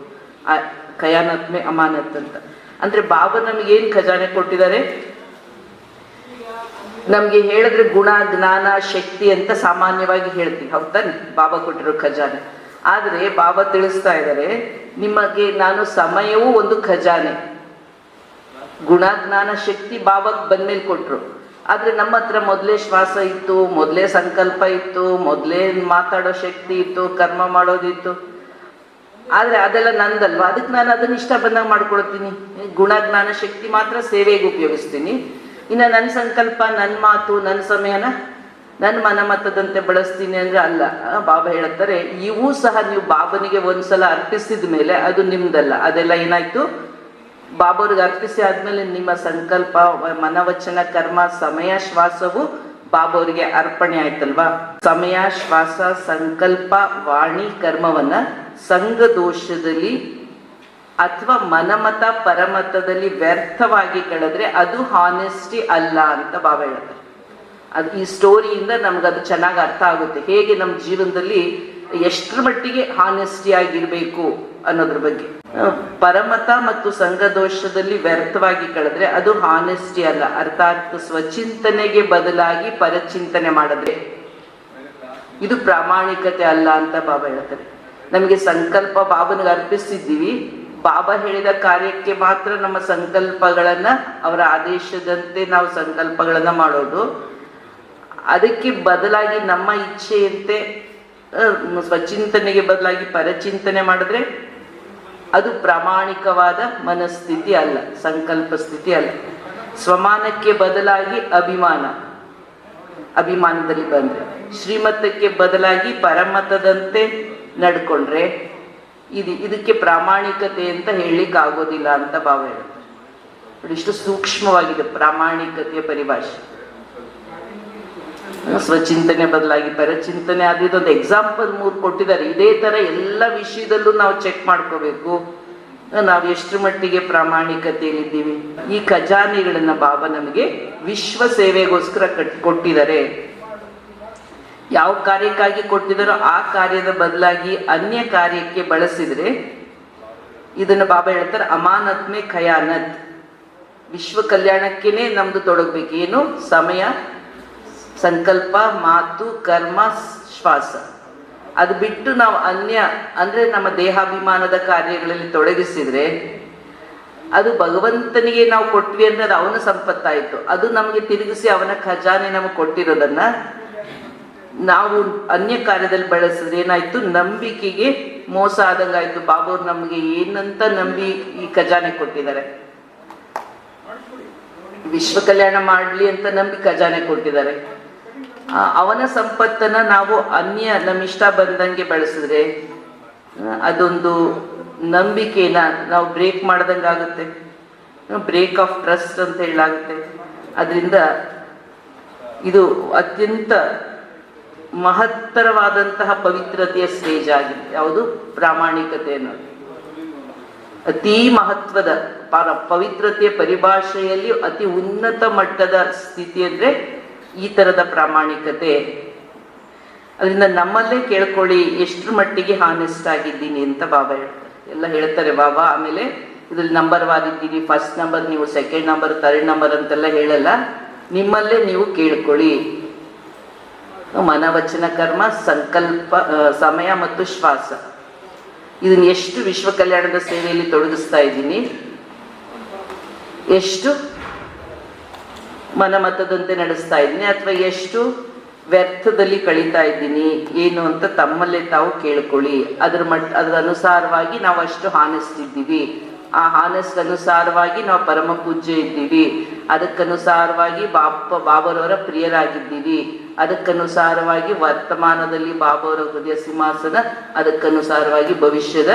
Speaker 1: ಖಯಾನತ್ ಮೇ ಅಮಾನತ್ ಅಂತ ಅಂದ್ರೆ ಬಾಬಾ ನಮ್ಗೆ ಏನ್ ಖಜಾನೆ ಕೊಟ್ಟಿದ್ದಾರೆ, ನಮ್ಗೆ ಹೇಳಿದ್ರೆ ಗುಣ, ಜ್ಞಾನ, ಶಕ್ತಿ ಅಂತ ಸಾಮಾನ್ಯವಾಗಿ ಹೇಳ್ತೀವಿ, ಹೌದಾನೆ? ಬಾಬಾ ಕೊಟ್ಟಿರೋ ಖಜಾನೆ. ಆದ್ರೆ ಬಾಬಾ ತಿಳಿಸ್ತಾ ಇದ್ದಾರೆ, ನಿಮಗೆ ನಾನು ಸಮಯವೂ ಒಂದು ಖಜಾನೆ. ಗುಣ, ಜ್ಞಾನ, ಶಕ್ತಿ ಬಾಬಾಗ್ ಬಂದ್ಮೇಲೆ ಕೊಟ್ರು. ಆದರೆ ನಮ್ಮ ಹತ್ರ ಮೊದಲೇ ಶ್ವಾಸ ಇತ್ತು, ಮೊದಲೇ ಸಂಕಲ್ಪ ಇತ್ತು, ಮೊದಲೇ ಮಾತಾಡೋ ಶಕ್ತಿ ಇತ್ತು, ಕರ್ಮ ಮಾಡೋದಿತ್ತು. ಆದರೆ ಅದೆಲ್ಲ ನಂದಲ್ವಾ, ಅದಕ್ಕೆ ನಾನು ಅದನ್ನ ಇಷ್ಟ ಬಂದಾಗ ಮಾಡ್ಕೊಳ್ತೀನಿ. ಗುಣ ಜ್ಞಾನ ಶಕ್ತಿ ಮಾತ್ರ ಸೇವೆಗೆ ಉಪಯೋಗಿಸ್ತೀನಿ. ಇನ್ನು ನನ್ನ ಸಂಕಲ್ಪ, ನನ್ನ ಮಾತು, ನನ್ನ ಸಮಯನ ನನ್ನ ಮನಮತದಂತೆ ಬಳಸ್ತೀನಿ ಅಂದ್ರೆ ಅಲ್ಲ. ಬಾಬಾ ಹೇಳ್ತಾರೆ, ಇವು ಸಹ ನೀವು ಬಾಬನಿಗೆ ಒಂದ್ಸಲ ಅರ್ಪಿಸಿದ ಮೇಲೆ ಅದು ನಿಮ್ದಲ್ಲ. ಅದೆಲ್ಲ ಏನಾಯ್ತು, ಬಾಬಾವ್ರಿಗೆ ಅರ್ಪಿಸಿ ಆದ್ಮೇಲೆ ನಿಮ್ಮ ಸಂಕಲ್ಪ, ಮನವಚನ, ಕರ್ಮ, ಸಮಯ, ಶ್ವಾಸವು ಬಾಬಾವ್ರಿಗೆ ಅರ್ಪಣೆ ಆಯ್ತಲ್ವಾ. ಸಮಯ, ಶ್ವಾಸ, ಸಂಕಲ್ಪ, ವಾಣಿ, ಕರ್ಮವನ್ನ ಸಂಘ ದೋಷದಲ್ಲಿ ಅಥವಾ ಮನಮತ ಪರಮತದಲ್ಲಿ ವ್ಯರ್ಥವಾಗಿ ಕಳೆದ್ರೆ ಅದು ಹಾನೆಸ್ಟಿ ಅಲ್ಲ ಅಂತ ಬಾಬಾ ಹೇಳ್ತಾರೆ. ಅದು ಈ ಸ್ಟೋರಿಯಿಂದ ನಮ್ಗದು ಚೆನ್ನಾಗಿ ಅರ್ಥ ಆಗುತ್ತೆ, ಹೇಗೆ ನಮ್ಮ ಜೀವನದಲ್ಲಿ ಎಷ್ಟರ ಮಟ್ಟಿಗೆ ಹಾನೆಸ್ಟಿ ಆಗಿರ್ಬೇಕು ಅನ್ನೋದ್ರ ಬಗ್ಗೆ. ಪರಮತ ಮತ್ತು ಸಂಘ ದೋಷದಲ್ಲಿ ವ್ಯರ್ಥವಾಗಿ ಕಳೆದ್ರೆ ಅದು ಹಾನೆಸ್ಟಿ ಅಲ್ಲ. ಅರ್ಥಾತ್ ಸ್ವಚಿಂತನೆಗೆ ಬದಲಾಗಿ ಪರಚಿಂತನೆ ಮಾಡಿದ್ರೆ ಇದು ಪ್ರಾಮಾಣಿಕತೆ ಅಲ್ಲ ಅಂತ ಬಾಬಾ ಹೇಳ್ತಾರೆ. ನಮಗೆ ಸಂಕಲ್ಪ ಬಾಬನಿಗೆ ಅರ್ಪಿಸಿದ್ದೀವಿ, ಬಾಬಾ ಹೇಳಿದ ಕಾರ್ಯಕ್ಕೆ ಮಾತ್ರ ನಮ್ಮ ಸಂಕಲ್ಪಗಳನ್ನ, ಅವರ ಆದೇಶದಂತೆ ನಾವು ಸಂಕಲ್ಪಗಳನ್ನ ಮಾಡೋದು. ಅದಕ್ಕೆ ಬದಲಾಗಿ ನಮ್ಮ ಇಚ್ಛೆಯಂತೆ ಸ್ವಚಿಂತನೆಗೆ ಬದಲಾಗಿ ಪರಚಿಂತನೆ ಮಾಡಿದ್ರೆ ಅದು ಪ್ರಾಮಾಣಿಕವಾದ ಮನಸ್ಥಿತಿ ಅಲ್ಲ, ಸಂಕಲ್ಪ ಸ್ಥಿತಿ ಅಲ್ಲ. ಸ್ವಮಾನಕ್ಕೆ ಬದಲಾಗಿ ಅಭಿಮಾನದಲ್ಲಿ ಬಂದ್ರೆ, ಶ್ರೀಮತಕ್ಕೆ ಬದಲಾಗಿ ಪರಮತದಂತೆ ನಡ್ಕೊಂಡ್ರೆ ಇದಕ್ಕೆ ಪ್ರಾಮಾಣಿಕತೆ ಅಂತ ಹೇಳಲಿಕ್ಕೆ ಆಗೋದಿಲ್ಲ ಅಂತ ಭಾವ ಹೇಳುತ್ತೆ. ಇಷ್ಟು ಸೂಕ್ಷ್ಮವಾಗಿದೆ ಪ್ರಾಮಾಣಿಕತೆಯ ಪರಿಭಾಷೆ. ಸ್ವಚಿಂತನೆ ಬದಲಾಗಿ ಪರಚಿಂತನೆ, ಅದೊಂದು ಎಕ್ಸಾಂಪಲ್ 3 ಕೊಟ್ಟಿದ್ದಾರೆ. ಇದೇ ತರ ಎಲ್ಲ ವಿಷಯದಲ್ಲೂ ನಾವು ಚೆಕ್ ಮಾಡ್ಕೋಬೇಕು, ನಾವು ಎಷ್ಟು ಮಟ್ಟಿಗೆ ಪ್ರಾಮಾಣಿಕತೆಯಲ್ಲಿದ್ದೀವಿ. ಈ ಖಜಾನೆಗಳನ್ನ ಬಾಬಾ ನಮಗೆ ವಿಶ್ವ ಸೇವೆಗೋಸ್ಕರ ಕೊಟ್ಟಿದ್ದಾರೆ. ಯಾವ ಕಾರ್ಯಕ್ಕಾಗಿ ಕೊಟ್ಟಿದ್ದಾರೋ ಆ ಕಾರ್ಯದ ಬದಲಾಗಿ ಅನ್ಯ ಕಾರ್ಯಕ್ಕೆ ಬಳಸಿದ್ರೆ ಇದನ್ನ ಬಾಬಾ ಹೇಳ್ತಾರೆ ಅಮಾನತ್ ಮೇ ಖಯಾನತ್. ವಿಶ್ವ ಕಲ್ಯಾಣಕ್ಕೇನೆ ನಮ್ದು ತೊಡಗ್ಬೇಕು. ಏನು? ಸಮಯ, ಸಂಕಲ್ಪ, ಮಾತು, ಕರ್ಮ, ಶ್ವಾಸ. ಅದು ಬಿಟ್ಟು ನಾವು ಅನ್ಯ ಅಂದ್ರೆ ನಮ್ಮ ದೇಹಾಭಿಮಾನದ ಕಾರ್ಯಗಳಲ್ಲಿ ತೊಡಗಿಸಿದ್ರೆ ಅದು ಭಗವಂತನಿಗೆ ನಾವು ಕೊಟ್ವಿ ಅಂದ್ರೆ ಅದು ಅವನ ಸಂಪತ್ತಾಯ್ತು. ಅದು ನಮಗೆ ತಿರುಗಿಸಿ ಅವನ ಖಜಾನೆ ನಮಗೆ ಕೊಟ್ಟಿರೋದನ್ನ ನಾವು ಅನ್ಯ ಕಾರ್ಯದಲ್ಲಿ ಬಳಸಿದ್ರೆ ಏನಾಯ್ತು, ನಂಬಿಕೆಗೆ ಮೋಸ ಆದಂಗಾಯ್ತು. ಬಾಬಾವ್ರು ನಮಗೆ ಏನಂತ ನಂಬಿ ಈ ಖಜಾನೆ ಕೊಟ್ಟಿದ್ದಾರೆ, ವಿಶ್ವ ಕಲ್ಯಾಣ ಮಾಡ್ಲಿ ಅಂತ ನಂಬಿ ಖಜಾನೆ ಕೊಟ್ಟಿದ್ದಾರೆ. ಅವನ ಸಂಪತ್ತನ್ನ ನಾವು ನಮ್ಮ ಇಷ್ಟ ಬಂದಂಗೆ ಬಳಸಿದ್ರೆ ಅದೊಂದು ನಂಬಿಕೆನ ನಾವು ಬ್ರೇಕ್ ಮಾಡ್ದಂಗಾಗುತ್ತೆ, ಬ್ರೇಕ್ ಆಫ್ ಟ್ರಸ್ಟ್ ಅಂತ ಹೇಳಾಗುತ್ತೆ. ಅದರಿಂದ ಇದು ಅತ್ಯಂತ ಮಹತ್ತರವಾದಂತಹ ಪವಿತ್ರತೆಯ ಸ್ಟೇಜ್ ಆಗಿದೆ. ಯಾವುದು? ಪ್ರಾಮಾಣಿಕತೆ ಅನ್ನೋದು ಅತಿ ಮಹತ್ವದ ಪವಿತ್ರತೆಯ ಪರಿಭಾಷೆಯಲ್ಲಿ ಅತಿ ಉನ್ನತ ಮಟ್ಟದ ಸ್ಥಿತಿ ಅಂದ್ರೆ ಈ ತರದ ಪ್ರಾಮಾಣಿಕತೆ. ಅದರಿಂದ ನಮ್ಮಲ್ಲೇ ಕೇಳ್ಕೊಳ್ಳಿ ಎಷ್ಟರ ಮಟ್ಟಿಗೆ ಹಾನೆಸ್ಟ್ ಆಗಿದ್ದೀನಿ ಅಂತ ಬಾಬಾ ಹೇಳ್ತಾರೆ. ಎಲ್ಲ ಹೇಳ್ತಾರೆ ಬಾಬಾ. ಆಮೇಲೆ ಇದ್ರಲ್ಲಿ ನಂಬರ್ ವಾದಿದ್ದೀವಿ, ಫಸ್ಟ್ ನಂಬರ್ ನೀವು, ಸೆಕೆಂಡ್ ನಂಬರ್, ಥರ್ಡ್ ನಂಬರ್ ಅಂತೆಲ್ಲ ಹೇಳಲ್ಲ. ನಿಮ್ಮಲ್ಲೇ ನೀವು ಕೇಳ್ಕೊಳ್ಳಿ. ಮನವಚನ, ಕರ್ಮ, ಸಂಕಲ್ಪ, ಸಮಯ ಮತ್ತು ಶ್ವಾಸ, ಇದನ್ನ ಎಷ್ಟು ವಿಶ್ವ ಕಲ್ಯಾಣದ ಸೇವೆಯಲ್ಲಿ ತೊಡಗಿಸ್ತಾ ಇದ್ದೀನಿ, ಎಷ್ಟು ಮನಮತದಂತೆ ನಡೆಸ್ತಾ ಇದ್ದೀನಿ, ಅಥವಾ ಎಷ್ಟು ವ್ಯರ್ಥದಲ್ಲಿ ಕಳೀತಾ ಇದ್ದೀನಿ ಏನು ಅಂತ ತಮ್ಮಲ್ಲೇ ತಾವು ಕೇಳ್ಕೊಳ್ಳಿ. ಅದರ ಅನುಸಾರವಾಗಿ ನಾವು ಅಷ್ಟು ಹಾನೆಸ್ಟ್ ಇದ್ದೀವಿ, ಆ ಹಾನೆಸ್ಟ್ ಅನುಸಾರವಾಗಿ ನಾವು ಪರಮ ಪೂಜ್ಯ ಇದ್ದೀವಿ, ಅದಕ್ಕನುಸಾರವಾಗಿ ಬಾಬರವರ ಪ್ರಿಯರಾಗಿದ್ದೀವಿ, ಅದಕ್ಕನುಸಾರವಾಗಿ ವರ್ತಮಾನದಲ್ಲಿ ಬಾಬಾವರ ಹೃದಯ ಸಿಂಹಾಸನ, ಅದಕ್ಕನುಸಾರವಾಗಿ ಭವಿಷ್ಯದ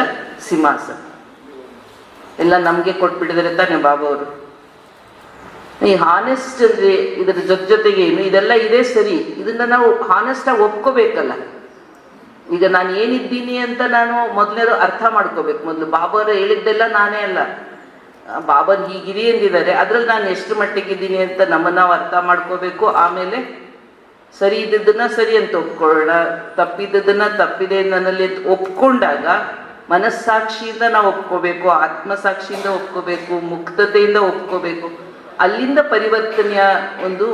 Speaker 1: ಸಿಂಹಾಸನ ಎಲ್ಲ ನಮ್ಗೆ ಕೊಟ್ಬಿಟ್ಟಿದ್ದಾರೆ ತಾನೆ ಬಾಬಾವರು. ಈ ಹಾನೆಸ್ಟ್ ಅಂದ್ರೆ ಇದರ ಜೊತೆಗೆ ಏನು, ಇದೆಲ್ಲ ಇದೇ ಸರಿ, ಇದನ್ನ ನಾವು ಹಾನೆಸ್ಟ್ ಆಗಿ ಒಪ್ಕೋಬೇಕಲ್ಲ. ಈಗ ನಾನು ಏನಿದ್ದೀನಿ ಅಂತ ನಾನು ಮೊದಲನೇದು ಅರ್ಥ ಮಾಡ್ಕೋಬೇಕು. ಮೊದಲು ಬಾಬಾರು ಹೇಳಿದ್ದೆಲ್ಲ ನಾನೇ ಅಲ್ಲ, ಬಾಬನ್ ಹೀಗಿರಿ ಎಂದಿದ್ದಾರೆ, ಅದ್ರಲ್ಲಿ ನಾನು ಎಷ್ಟು ಮಟ್ಟಿಗಿದ್ದೀನಿ ಅಂತ ನಮ್ಮನ್ನ ನಾವು ಅರ್ಥ ಮಾಡ್ಕೋಬೇಕು. ಆಮೇಲೆ ಸರಿ ಇದ್ದದನ್ನ ಸರಿ ಅಂತ ಒಪ್ಕೊಳ್ಳೋಣ, ತಪ್ಪಿದ್ದದನ್ನ ತಪ್ಪಿದೆ ನನ್ನಲ್ಲಿ ಒಪ್ಕೊಂಡಾಗ ಮನಸ್ಸಾಕ್ಷಿಯಿಂದ ನಾವು ಒಪ್ಕೋಬೇಕು, ಆತ್ಮಸಾಕ್ಷಿಯಿಂದ ಒಪ್ಕೋಬೇಕು, ಮುಕ್ತತೆಯಿಂದ ಒಪ್ಕೋಬೇಕು. ಅಲ್ಲಿಂದ ಪರಿವರ್ತನೆಯ ಒಂದು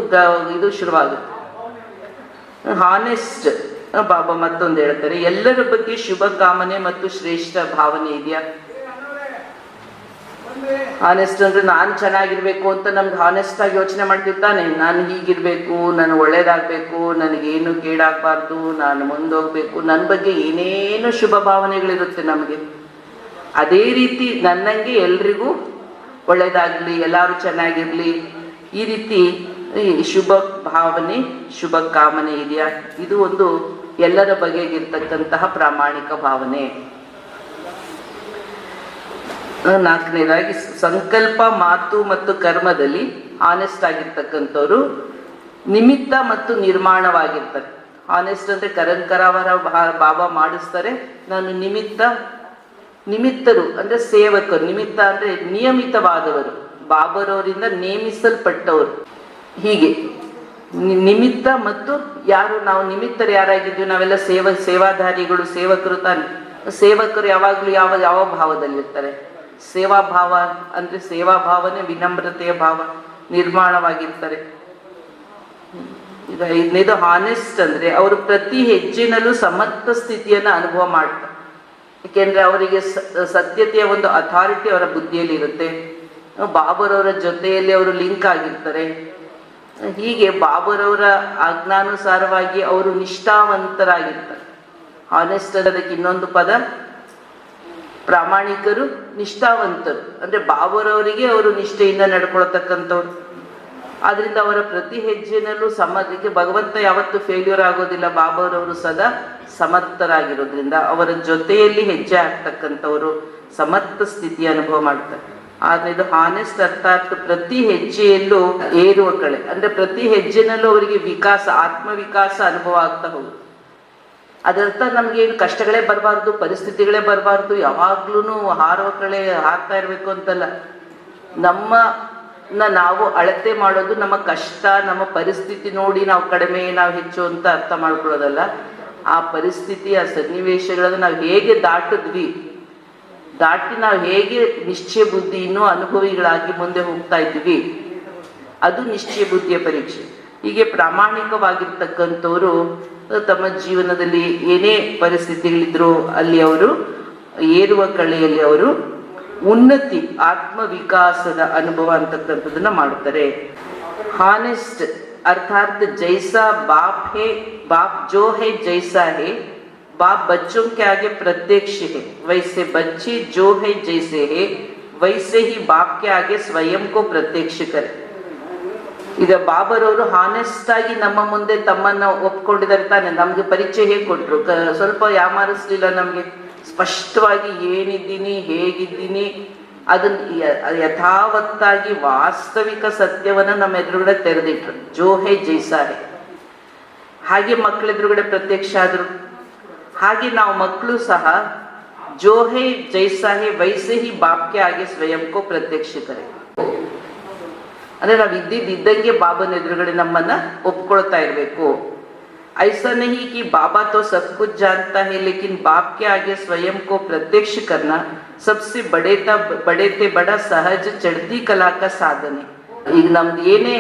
Speaker 1: ಇದು ಶುರುವಾಗುತ್ತೆ. ಹಾನೆಸ್ಟ್ ಬಾಬಾ ಮತ್ತೊಂದು ಹೇಳ್ತಾರೆ, ಎಲ್ಲರ ಬಗ್ಗೆ ಶುಭ ಕಾಮನೆ ಮತ್ತು ಶ್ರೇಷ್ಠ ಭಾವನೆ ಇದೆಯಾ? ಹಾನೆಸ್ಟ್ ಅಂದರೆ ನಾನು ಚೆನ್ನಾಗಿರ್ಬೇಕು ಅಂತ ನಮ್ಗೆ ಹಾನೆಸ್ಟಾಗಿ ಯೋಚನೆ ಮಾಡ್ತಿರ್ತಾನೆ. ನಾನು ಹೀಗಿರಬೇಕು, ನಾನು ಒಳ್ಳೇದಾಗಬೇಕು, ನನಗೇನು ಕೇಡಾಗಬಾರ್ದು, ನಾನು ಮುಂದೋಗ್ಬೇಕು, ನನ್ನ ಬಗ್ಗೆ ಏನೇನು ಶುಭ ಭಾವನೆಗಳಿರುತ್ತೆ ನಮಗೆ. ಅದೇ ರೀತಿ ನನ್ನಂಗೆ ಎಲ್ರಿಗೂ ಒಳ್ಳೇದಾಗಲಿ, ಎಲ್ಲರೂ ಚೆನ್ನಾಗಿರಲಿ, ಈ ರೀತಿ ಈ ಶುಭ ಭಾವನೆ, ಶುಭ ಕಾಮನೆ ಇದೆಯಾ? ಇದು ಒಂದು ಎಲ್ಲರ ಬಗೆಗಿರ್ತಕ್ಕಂತಹ ಪ್ರಾಮಾಣಿಕ ಭಾವನೆ. ನಾಲ್ಕನೇದಾಗಿ ಸಂಕಲ್ಪ, ಮಾತು ಮತ್ತು ಕರ್ಮದಲ್ಲಿ ಆನೆಸ್ಟ್ ಆಗಿರ್ತಕ್ಕಂಥವ್ರು ನಿಮಿತ್ತ ಮತ್ತು ನಿರ್ಮಾಣವಾಗಿರ್ತಾರೆ. ಆನೆಸ್ಟ್ ಅಂದರೆ ಕರಂಕರವರ ಬಾಬಾ ಮಾಡಿಸ್ತಾರೆ, ನಾನು ನಿಮಿತ್ತರು ಅಂದರೆ ಸೇವಕರು. ನಿಮಿತ್ತ ಅಂದರೆ ನಿಯಮಿತವಾದವರು, ಬಾಬರವರಿಂದ ನೇಮಿಸಲ್ಪಟ್ಟವರು. ಹೀಗೆ ನಿಮಿತ್ತ ಮತ್ತು ಯಾರು ನಾವು ನಿಮಿತ್ತರು ಯಾರಾಗಿದ್ವಿ? ನಾವೆಲ್ಲ ಸೇವಾಧಾರಿಗಳು, ಸೇವಕರು ತಾನೆ. ಸೇವಕರು ಯಾವಾಗಲೂ ಯಾವ ಭಾವದಲ್ಲಿರ್ತಾರೆ? ಸೇವಾ ಭಾವ ಅಂದರೆ ಸೇವಾ ಭಾವನೆ, ವಿನಮ್ರತೆಯ ಭಾವ ನಿರ್ಮಾಣವಾಗಿರ್ತಾರೆ. ಈಗ ಐದನೇದು ಹಾನೆಸ್ಟ್ ಅಂದರೆ ಅವರು ಪ್ರತಿ ಹೆಜ್ಜೆನಲ್ಲೂ ಸಮರ್ಥ ಸ್ಥಿತಿಯನ್ನು ಅನುಭವ ಮಾಡ್ತಾರೆ. ಏಕೆಂದರೆ ಅವರಿಗೆ ಸತ್ಯತೆಯ ಒಂದು ಅಥಾರಿಟಿ ಅವರ ಬುದ್ಧಿಯಲ್ಲಿ ಇರುತ್ತೆ. ಬಾಬರವರ ಜೊತೆಯಲ್ಲಿ ಅವರು ಲಿಂಕ್ ಆಗಿರ್ತಾರೆ. ಹೀಗೆ ಬಾಬರವರ ಆಜ್ಞಾನುಸಾರವಾಗಿ ಅವರು ನಿಷ್ಠಾವಂತರಾಗಿರ್ತಾರೆ. ಹಾನೆಸ್ಟ್ ಅನ್ನೋದಕ್ಕೆ ಇನ್ನೊಂದು ಪದ ಪ್ರಾಮಾಣಿಕರು, ನಿಷ್ಠಾವಂತರು. ಅಂದರೆ ಬಾಬರವರಿಗೆ ಅವರು ನಿಷ್ಠೆಯಿಂದ ನಡ್ಕೊಳ್ತಕ್ಕಂಥವ್ರು. ಆದ್ರಿಂದ ಅವರ ಪ್ರತಿ ಹೆಜ್ಜೆನಲ್ಲೂ ಇದಕ್ಕೆ ಭಗವಂತ ಯಾವತ್ತೂ ಫೇಲ್ಯೂರ್ ಆಗೋದಿಲ್ಲ. ಬಾಬರವರು ಸದಾ ಸಮರ್ಥರಾಗಿರೋದ್ರಿಂದ ಅವರ ಜೊತೆಯಲ್ಲಿ ಹೆಜ್ಜೆ ಹಾಕ್ತಕ್ಕಂಥವರು ಸಮರ್ಥ ಸ್ಥಿತಿ ಅನುಭವ ಮಾಡ್ತಾರೆ. ಆದ್ರೆ ಇದು ಹಾನೆಸ್ಟ್ ಅರ್ಥಾತ್ ಪ್ರತಿ ಹೆಜ್ಜೆಯಲ್ಲೂ ಏರುವ ಕಳೆ, ಅಂದ್ರೆ ಪ್ರತಿ ಹೆಜ್ಜೆನಲ್ಲೂ ಅವರಿಗೆ ವಿಕಾಸ, ಆತ್ಮವಿಕಾಸ ಅನುಭವ ಆಗ್ತಾ ಹೋಗುತ್ತೆ. ಅದರ್ಥ ನಮ್ಗೇನು ಕಷ್ಟಗಳೇ ಬರಬಾರ್ದು, ಪರಿಸ್ಥಿತಿಗಳೇ ಬರಬಾರ್ದು, ಯಾವಾಗ್ಲೂ ಹಾರುವ ಕಳೆ ಹಾಕ್ತಾ ಇರ್ಬೇಕು ಅಂತಲ್ಲ. ನಾವು ಅಳತೆ ಮಾಡೋದು ನಮ್ಮ ಕಷ್ಟ, ನಮ್ಮ ಪರಿಸ್ಥಿತಿ ನೋಡಿ ನಾವು ಕಡಿಮೆ, ನಾವು ಹೆಚ್ಚು ಅಂತ ಅರ್ಥ ಮಾಡ್ಕೊಳ್ಳೋದಲ್ಲ. ಆ ಪರಿಸ್ಥಿತಿ, ಆ ಸನ್ನಿವೇಶಗಳನ್ನು ನಾವು ಹೇಗೆ ದಾಟಿ ನಾವು ಹೇಗೆ ನಿಶ್ಚಯ ಬುದ್ಧಿ ಇನ್ನೂ ಅನುಭವಿಗಳಾಗಿ ಮುಂದೆ ಹೋಗ್ತಾ ಇದ್ವಿ, ಅದು ನಿಶ್ಚಯ ಬುದ್ಧಿಯ ಪರೀಕ್ಷೆ. ಹೀಗೆ ಪ್ರಾಮಾಣಿಕವಾಗಿರ್ತಕ್ಕಂಥವ್ರು ತಮ್ಮ ಜೀವನದಲ್ಲಿ ಏನೇ ಪರಿಸ್ಥಿತಿಗಳಿದ್ರು ಅಲ್ಲಿ ಅವರು ಏರುವ ಕಳೆಯಲ್ಲಿ ಅವರು ಉನ್ನತಿ, ಆತ್ಮವಿಕಾಸದ ಅನುಭವ ಅಂತಕ್ಕಂಥದ್ದನ್ನ ಮಾಡ್ತಾರೆ. ಹಾನೆಸ್ಟ್ अर्थात जैसा बाप है, बाप जो है जैसा है, बाप बच्चों के आगे प्रत्यक्ष है, वैसे बच्चे जो है जैसे है वैसे ही बाप के आगे स्वयं को प्रत्यक्ष करे. ಈಗ ಬಾಬರವರು ಹಾನೆಸ್ಟ್ ಆಗಿ ನಮ್ಮ ಮುಂದೆ ತಮ್ಮನ್ನ ಒಪ್ಕೊಂಡಿದ್ದಾರೆ ತಾನೆ. ನಮ್ಗೆ ಪರಿಚಯ ಹೇಗೆ ಕೊಟ್ರು, ಸ್ವಲ್ಪ ಯಾಮಾರಿಸ್ಲಿಲ್ಲ. ನಮ್ಗೆ ಸ್ಪಷ್ಟವಾಗಿ ಏನಿದ್ದೀನಿ, ಹೇಗಿದ್ದೀನಿ ಅದನ್ನ ಯಥಾವತ್ತಾಗಿ ವಾಸ್ತವಿಕ ಸತ್ಯವನ್ನ ನಮ್ಮ ಎದುರುಗಡೆ ತೆರೆದಿಟ್ರು. ಜೋ ಹೇ ಜೈಸಾ ಹೇ, ಹಾಗೆ ಮಕ್ಕಳ ಎದುರುಗಡೆ ಪ್ರತ್ಯಕ್ಷ ಆದ್ರು. ಹಾಗೆ ನಾವು ಮಕ್ಕಳು ಸಹ ಜೋ ಹೇ ಜೈಸಾ ಹೇ ವೈಸೆ ಹಿ ಬಾಪ್ಗೆ ಆಗೆ ಸ್ವಯಂಕೋ ಪ್ರತ್ಯಕ್ಷ ಕರೆ. ಅಂದ್ರೆ ನಾವು ಇದ್ದಂಗೆ ಬಾಬನ ಎದುರುಗಡೆ ನಮ್ಮನ್ನ ಒಪ್ಕೊಳ್ತಾ ಇರ್ಬೇಕು. ऐसा नहीं कि बाबा तो सब कुछ जानता है, लेकिन बाप के आगे स्वयं को प्रत्यक्ष करना सबसे बड़े बड़ा सहज चढ़ती कला का साधನೆ. ಈಗ ನಮ್ದು ಏನೇ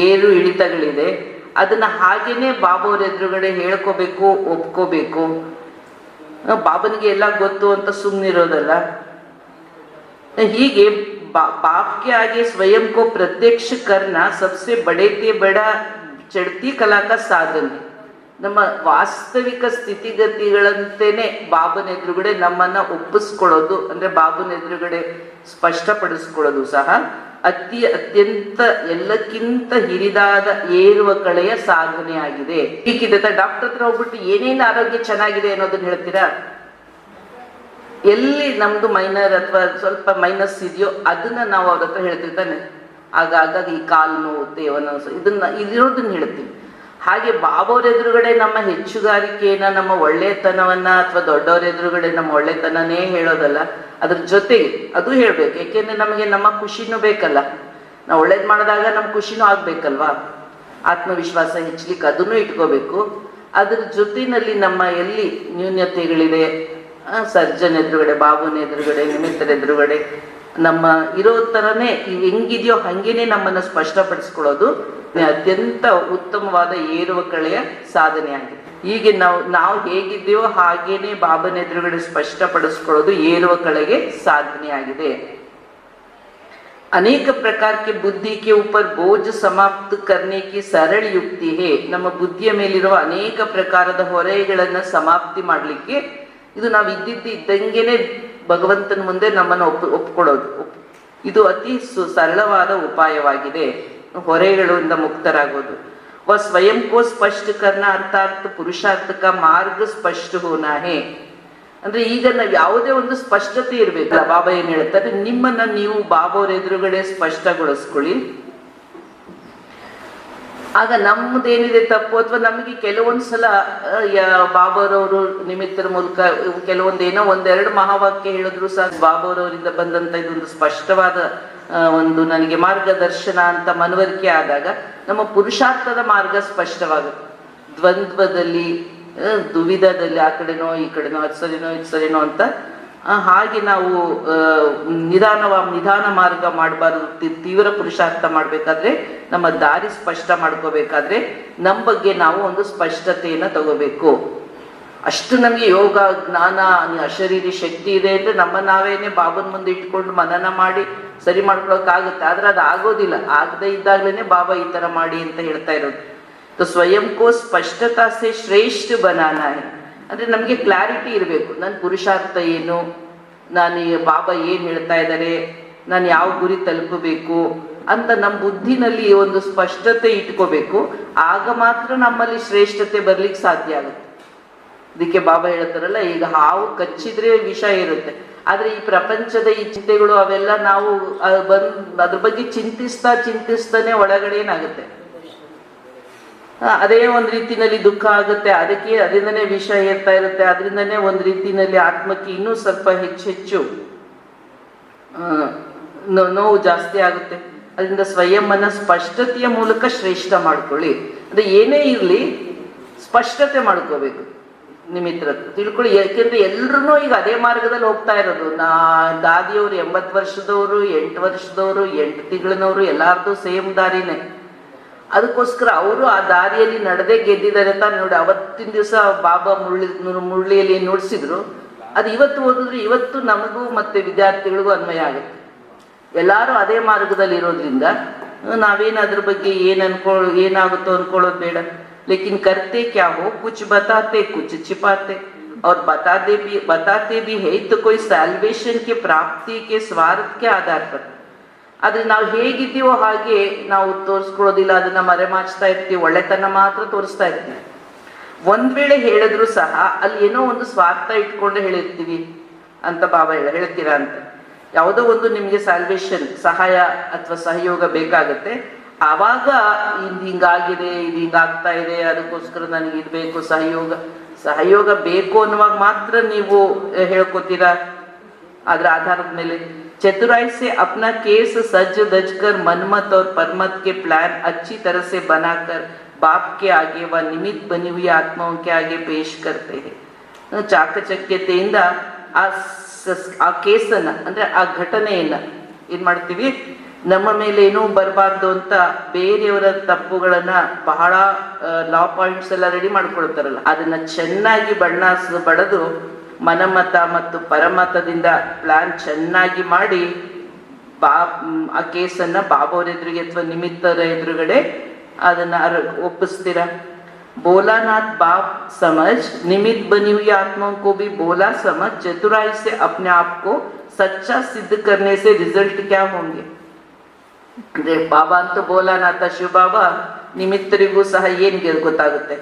Speaker 1: ಏರು ಇಳಿತಗಳಿದೆ ಅದನ್ನ ಹಾಗೇನೆ ಬಾಬಾವ್ರ ಎದುರುಗಡೆ ಹೇಳ್ಕೋಬೇಕು, ಒಪ್ಕೋಬೇಕು. ಬಾಬನಿಗೆ ಎಲ್ಲ ಗೊತ್ತು ಅಂತ ಸುಮ್ಮನಿರೋದಲ್ಲ. ಹೀಗೆ बाप के आगे स्वयं को प्रत्यक्ष करना सबसे बड़ा चढ़ती कला का साधನೆ. ನಮ್ಮ ವಾಸ್ತವಿಕ ಸ್ಥಿತಿಗತಿಗಳಂತೆನೆ ಬಾಬನ ಎದುರುಗಡೆ ನಮ್ಮನ್ನ ಒಪ್ಪಿಸ್ಕೊಳ್ಳೋದು, ಅಂದ್ರೆ ಬಾಬನ ಎದುರುಗಡೆ ಸ್ಪಷ್ಟಪಡಿಸ್ಕೊಳ್ಳೋದು ಸಹ ಅತ್ಯಂತ ಎಲ್ಲಕ್ಕಿಂತ ಹಿರಿದಾದ ಏರುವ ಕಳೆಯ ಸಾಧನೆ ಆಗಿದೆ. ಹೀಗಿದೆ ಡಾಕ್ಟರ್ ಹತ್ರ ಹೋಗ್ಬಿಟ್ಟು ಏನೇನು ಆರೋಗ್ಯ ಚೆನ್ನಾಗಿದೆ ಅನ್ನೋದನ್ನ ಹೇಳ್ತೀರಾ? ಎಲ್ಲಿ ನಮ್ದು ಮೈನರ್ ಅಥವಾ ಸ್ವಲ್ಪ ಮೈನಸ್ ಇದೆಯೋ ಅದನ್ನ ನಾವು ಅವ್ರ ಹತ್ರ ಹೇಳ್ತಿರ್ತಾನೆ. ಆಗಾಗ ಈ ಕಾಲು ನೋವು, ತೇವನ ಇದಿರೋದನ್ನ ಹೇಳ್ತೀವಿ. ಹಾಗೆ ಬಾಬವ್ರ ಎದುರುಗಡೆ ನಮ್ಮ ಹೆಚ್ಚುಗಾರಿಕೆಯನ್ನ, ನಮ್ಮ ಒಳ್ಳೆತನವನ್ನ ಅಥವಾ ದೊಡ್ಡವ್ರ ಎದುರುಗಡೆ ನಮ್ಮ ಒಳ್ಳೆತನನೇ ಹೇಳೋದಲ್ಲ, ಅದ್ರ ಜೊತೆಗೆ ಅದು ಹೇಳ್ಬೇಕು. ಯಾಕೆಂದ್ರೆ ನಮಗೆ ನಮ್ಮ ಖುಷಿನೂ ಬೇಕಲ್ಲ. ನಾವು ಒಳ್ಳೇದ್ ಮಾಡಿದಾಗ ನಮ್ಮ ಖುಷಿನೂ ಆಗ್ಬೇಕಲ್ವಾ. ಆತ್ಮವಿಶ್ವಾಸ ಹೆಚ್ಚಲಿಕ್ಕೆ ಅದನ್ನು ಇಟ್ಕೋಬೇಕು. ಅದ್ರ ಜೊತೆಯಲ್ಲಿ ನಮ್ಮ ಎಲ್ಲಿ ನ್ಯೂನ್ಯತೆಗಳಿದೆ, ಸರ್ಜನ್ ಎದುರುಗಡೆ, ಬಾಬುನ ಎದುರುಗಡೆ, ನಿಮಿತ್ತರ ಎದುರುಗಡೆ ನಮ್ಮ ಇರೋ ಥರನೇ ಹೆಂಗಿದೆಯೋ ಹಂಗೇನೆ ನಮ್ಮನ್ನು ಸ್ಪಷ್ಟಪಡಿಸ್ಕೊಳ್ಳೋದು ಅತ್ಯಂತ ಉತ್ತಮವಾದ ಏರುವ ಕಳೆಯ ಸಾಧನೆ ಆಗಿದೆ. ಹೀಗೆ ನಾವು ಹೇಗಿದ್ದೀವೋ ಹಾಗೇನೆ ಬಾಬನ ಎದುರುಗಡೆ ಸ್ಪಷ್ಟಪಡಿಸ್ಕೊಳ್ಳೋದು ಏರುವ ಕಳೆಗೆ ಸಾಧನೆ ಆಗಿದೆ. अनेक प्रकार के बुद्धि के ऊपर बोझ समाप्त करने की सरल युक्ति है. ನಮ್ಮ ಬುದ್ಧಿಯ ಮೇಲಿರುವ ಅನೇಕ ಪ್ರಕಾರದ ಹೊರೆಗಳನ್ನ ಸಮಾಪ್ತಿ ಮಾಡಲಿಕ್ಕೆ ಇದು ನಾವು ಇದ್ದಂಗೆನೆ ಭಗವಂತನ ಮುಂದೆ ನಮ್ಮನ್ನು ಒಪ್ಕೊಳ್ಳೋದು. ಇದು ಅತಿ ಸರಳವಾದ ಉಪಾಯವಾಗಿದೆ ಹೊರೆಗಳಿಂದ ಮುಕ್ತರಾಗೋದು. ವ ಸ್ವಯಂ ಕೋ ಸ್ಪಷ್ಟ ಕರ್ನ ಅರ್ಥಾತ್ ಪುರುಷಾರ್ಥ ಕಾ ಮಾರ್ಗ ಸ್ಪಷ್ಟ ಹೋನಾ ಹೇ. ಅಂದ್ರೆ ಈಗ ನಾವು ಯಾವುದೇ ಒಂದು ಸ್ಪಷ್ಟತೆ ಇರ್ಬೇಕಲ್ಲ. ಬಾಬಾ ಏನ್ ಹೇಳ್ತಾರೆ, ನಿಮ್ಮನ್ನ ನೀವು ಬಾಬಾವ್ರ ಎದುರುಗಡೆ ಸ್ಪಷ್ಟಗೊಳಿಸ್ಕೊಳ್ಳಿ. ಆಗ ನಮ್ಮದೇನಿದೆ ತಪ್ಪು ಅಥವಾ ನಮಗೆ ಕೆಲವೊಂದ್ಸಲ ಬಾಬಾರವರು ನಿಮಿತ್ತರ ಮೂಲಕ ಕೆಲವೊಂದೇನೋ ಒಂದೆರಡು ಮಹಾವಾಕ್ಯ ಹೇಳಿದ್ರು ಸಹ ಬಾಬಾರವರಿಂದ ಬಂದಂತ ಇದೊಂದು ಸ್ಪಷ್ಟವಾದ ಒಂದು ನನಗೆ ಮಾರ್ಗದರ್ಶನ ಅಂತ ಮನವರಿಕೆ ಆದಾಗ ನಮ್ಮ ಪುರುಷಾರ್ಥದ ಮಾರ್ಗ ಸ್ಪಷ್ಟವಾಗುತ್ತೆ. ದ್ವಂದ್ವದಲ್ಲಿ ದುವಿಧದಲ್ಲಿ ಆ ಕಡೆನೋ ಈ ಕಡೆನೋ ಅದು ಸರಿನೋ ಅಂತ ಹಾಗೆ ನಾವು ನಿಧಾನ ಮಾರ್ಗ ಮಾಡಬಾರ್ದು. ತೀವ್ರ ಪುರುಷಾರ್ಥ ಮಾಡ್ಬೇಕಾದ್ರೆ ನಮ್ಮ ದಾರಿ ಸ್ಪಷ್ಟ ಮಾಡ್ಕೋಬೇಕಾದ್ರೆ ನಮ್ಮ ಬಗ್ಗೆ ನಾವು ಒಂದು ಸ್ಪಷ್ಟತೆಯನ್ನ ತಗೋಬೇಕು. ಅಷ್ಟು ನಮಗೆ ಯೋಗ ಜ್ಞಾನ ಅಶರೀರಿ ಶಕ್ತಿ ಇದೆ ಅಂದ್ರೆ ನಾವೇನೆ ಬಾಬನ ಮುಂದೆ ಇಟ್ಕೊಂಡು ಮನನ ಮಾಡಿ ಸರಿ ಮಾಡ್ಕೊಳಕ್ಕಾಗುತ್ತೆ. ಆದ್ರೆ ಅದು ಆಗೋದಿಲ್ಲ. ಆಗದೆ ಇದ್ದಾಗ್ಲೇನೆ ಬಾಬಾ ಈ ತರ ಮಾಡಿ ಅಂತ ಹೇಳ್ತಾ ಇರೋದು. ಸ್ವಯಂ ಕೋ ಸ್ಪಷ್ಟತಾ ಸೆ ಶ್ರೇಷ್ಠ ಬನಾನಾ ಹೈ. ಅಂದ್ರೆ ನಮ್ಗೆ ಕ್ಲಾರಿಟಿ ಇರಬೇಕು. ನನ್ನ ಪುರುಷಾರ್ಥ ಏನು, ನಾನು ಬಾಬಾ ಏನ್ ಹೇಳ್ತಾ ಇದ್ದಾರೆ, ನಾನು ಯಾವ ಗುರಿ ತಲುಪಬೇಕು ಅಂತ ನಮ್ಮ ಬುದ್ಧಿನಲ್ಲಿ ಒಂದು ಸ್ಪಷ್ಟತೆ ಇಟ್ಕೋಬೇಕು. ಆಗ ಮಾತ್ರ ನಮ್ಮಲ್ಲಿ ಶ್ರೇಷ್ಠತೆ ಬರ್ಲಿಕ್ಕೆ ಸಾಧ್ಯ ಆಗುತ್ತೆ. ಅದಕ್ಕೆ ಬಾಬಾ ಹೇಳ್ತಾರಲ್ಲ, ಈಗ ಹಾವು ಕಚ್ಚಿದ್ರೆ ವಿಷ ಇರುತ್ತೆ, ಆದ್ರೆ ಈ ಪ್ರಪಂಚದ ಈ ಚಿಂತೆಗಳು ಅವೆಲ್ಲ ನಾವು ಅದ್ರ ಬಗ್ಗೆ ಚಿಂತಿಸ್ತಾನೆ ಒಳಗಡೆ ಏನಾಗುತ್ತೆ, ಅದೇ ಒಂದ್ ರೀತಿನಲ್ಲಿ ದುಃಖ ಆಗುತ್ತೆ. ಅದರಿಂದನೇ ವಿಷ ಏರ್ತಾ ಇರುತ್ತೆ. ಅದರಿಂದನೇ ಒಂದ್ ರೀತಿನಲ್ಲಿ ಆತ್ಮಕ್ಕೆ ಇನ್ನೂ ಸ್ವಲ್ಪ ಹೆಚ್ಚು ನೋವು ಜಾಸ್ತಿ ಆಗುತ್ತೆ. ಅದರಿಂದ ಸ್ವಯಂನ ಸ್ಪಷ್ಟತೆಯ ಮೂಲಕ ಶ್ರೇಷ್ಠ ಮಾಡ್ಕೊಳ್ಳಿ. ಅದು ಏನೇ ಇರ್ಲಿ ಸ್ಪಷ್ಟತೆ ಮಾಡ್ಕೋಬೇಕು. ನಿಮಿತ್ರ ತಿಳ್ಕೊಳ್ಳಿ. ಯಾಕೆಂದ್ರೆ ಎಲ್ರು ಈಗ ಅದೇ ಮಾರ್ಗದಲ್ಲಿ ಹೋಗ್ತಾ ಇರೋದು. ದಾದಿಯವರು 80 ವರ್ಷದವರು, 8 ವರ್ಷದವರು, 8 ತಿಂಗಳಿನವರು ಎಲ್ಲಾರ್ದು ಸೇಮ್ ದಾರಿನೇ. ಅದಕ್ಕೋಸ್ಕರ ಅವರು ಆ ದಾರಿಯಲ್ಲಿ ನಡೆದೇ ಗೆದ್ದಿದ್ದಾರೆ ತಾನು. ನೋಡಿ, ಅವತ್ತಿನ ದಿವಸ ಬಾಬಾ ಮುರಳಿಯಲ್ಲಿ ನುಡಿಸಿದ್ರು, ಅದು ಇವತ್ತು ಓದಿದ್ರೆ ಇವತ್ತು ನಮಗೂ ಮತ್ತೆ ವಿದ್ಯಾರ್ಥಿಗಳಿಗೂ ಅನ್ವಯ ಆಗುತ್ತೆ. ಎಲ್ಲಾರು ಅದೇ ಮಾರ್ಗದಲ್ಲಿ ಇರೋದ್ರಿಂದ ನಾವೇನು ಅದ್ರ ಬಗ್ಗೆ ಏನಾಗುತ್ತೋ ಅನ್ಕೊಳ್ಳೋದು ಬೇಡ. लेकिन करते क्या हो, कुछ बताते कुछ छिपाते और बताते भी है तो कोई सैल्वेशन के प्राप्ति के स्वार्थ के आधार पर. ಆದ್ರೆ ನಾವು ಹೇಗಿದ್ದೀವೋ ಹಾಗೆ ನಾವು ತೋರಿಸ್ಕೊಳ್ಳೋದಿಲ್ಲ, ಅದನ್ನ ಮರೆಮಾಚ್ತಾ ಇರ್ತೀವಿ, ಒಳ್ಳೆತನ ಮಾತ್ರ ತೋರಿಸ್ತಾ ಇರ್ತೀವಿ. ಒಂದ್ ವೇಳೆ ಹೇಳಿದ್ರು ಸಹ ಅಲ್ಲಿ ಏನೋ ಒಂದು ಸ್ವಾರ್ಥ ಇಟ್ಕೊಂಡು ಹೇಳಿರ್ತೀವಿ ಅಂತ ಬಾಬಾ ಹೇಳ್ತೀರಾ ಅಂತ. ಯಾವುದೋ ಒಂದು ನಿಮ್ಗೆ ಸ್ಯಾಲ್ವೇಷನ್ ಸಹಾಯ ಅಥವಾ ಸಹಯೋಗ ಬೇಕಾಗತ್ತೆ. ಆವಾಗ ಹಿಂಗಾಗಿದೆ, ಇದು ಹಿಂಗಾಗ್ತಾ ಇದೆ, ಅದಕ್ಕೋಸ್ಕರ ನನಗೆ ಇದು ಬೇಕು, ಸಹಯೋಗ ಬೇಕು ಅನ್ನುವಾಗ ಮಾತ್ರ ನೀವು ಹೇಳ್ಕೊತೀರಾ ಅದ್ರ ಆಧಾರದ ಮೇಲೆ. चतुराई से अपना केस सज दज कर मनमत और परमत के प्लान अच्छी तरह से बनाकर बाप के आगे व निमित्त बनी हुई आत्माओं के आगे पेश करते हैं. ಚಾಕಚಕ್ಯತೆಯಿಂದ ಆ ಕೇಸನ್ನ ಅಂದ್ರೆ ಆ ಘಟನೆಯನ್ನ ಏನ್ ಮಾಡ್ತೀವಿ, ನಮ್ಮ ಮೇಲೆ ಏನೂ ಬರಬಾರ್ದು ಅಂತ ಬೇರೆಯವರ ತಪ್ಪುಗಳನ್ನ ಬಹಳ ಲಾ ಪಾಯಿಂಟ್ಸ್ ಎಲ್ಲ ರೆಡಿ ಮಾಡ್ಕೊಳ್ತಾರಲ್ಲ, ಅದನ್ನ ಚೆನ್ನಾಗಿ ಬಡದು ಮನಮತ ಮತ್ತು ಪರಮತದಿಂದ ಪ್ಲಾನ್ ಚೆನ್ನಾಗಿ ಮಾಡಿ ಆ ಕೇಸನ್ನ ಬಾಬಾವ್ರ ಎದುರಿಗೆ ಅಥವಾ ನಿಮಿತ್ತರ ಎದುರುಗಡೆ ಅದನ್ನ ಒಪ್ಪಿಸ್ತೀರಾ. बोलानाथ बाप समझ निमित्त बनी हुई आत्माओं को भी बोला समझ चतुराई से अपने आप को सच्चा सिद्ध करने से रिजल्ट क्या होंगे. ಅಂದ್ರೆ ಬಾಬಾ ಅಂತ ಬೋಲಾನಾಥ ಶಿವಬಾಬಾ ನಿಮಿತ್ತರಿಗೂ ಸಹ ಏನ್ ಗೊತ್ತಾಗುತ್ತೆ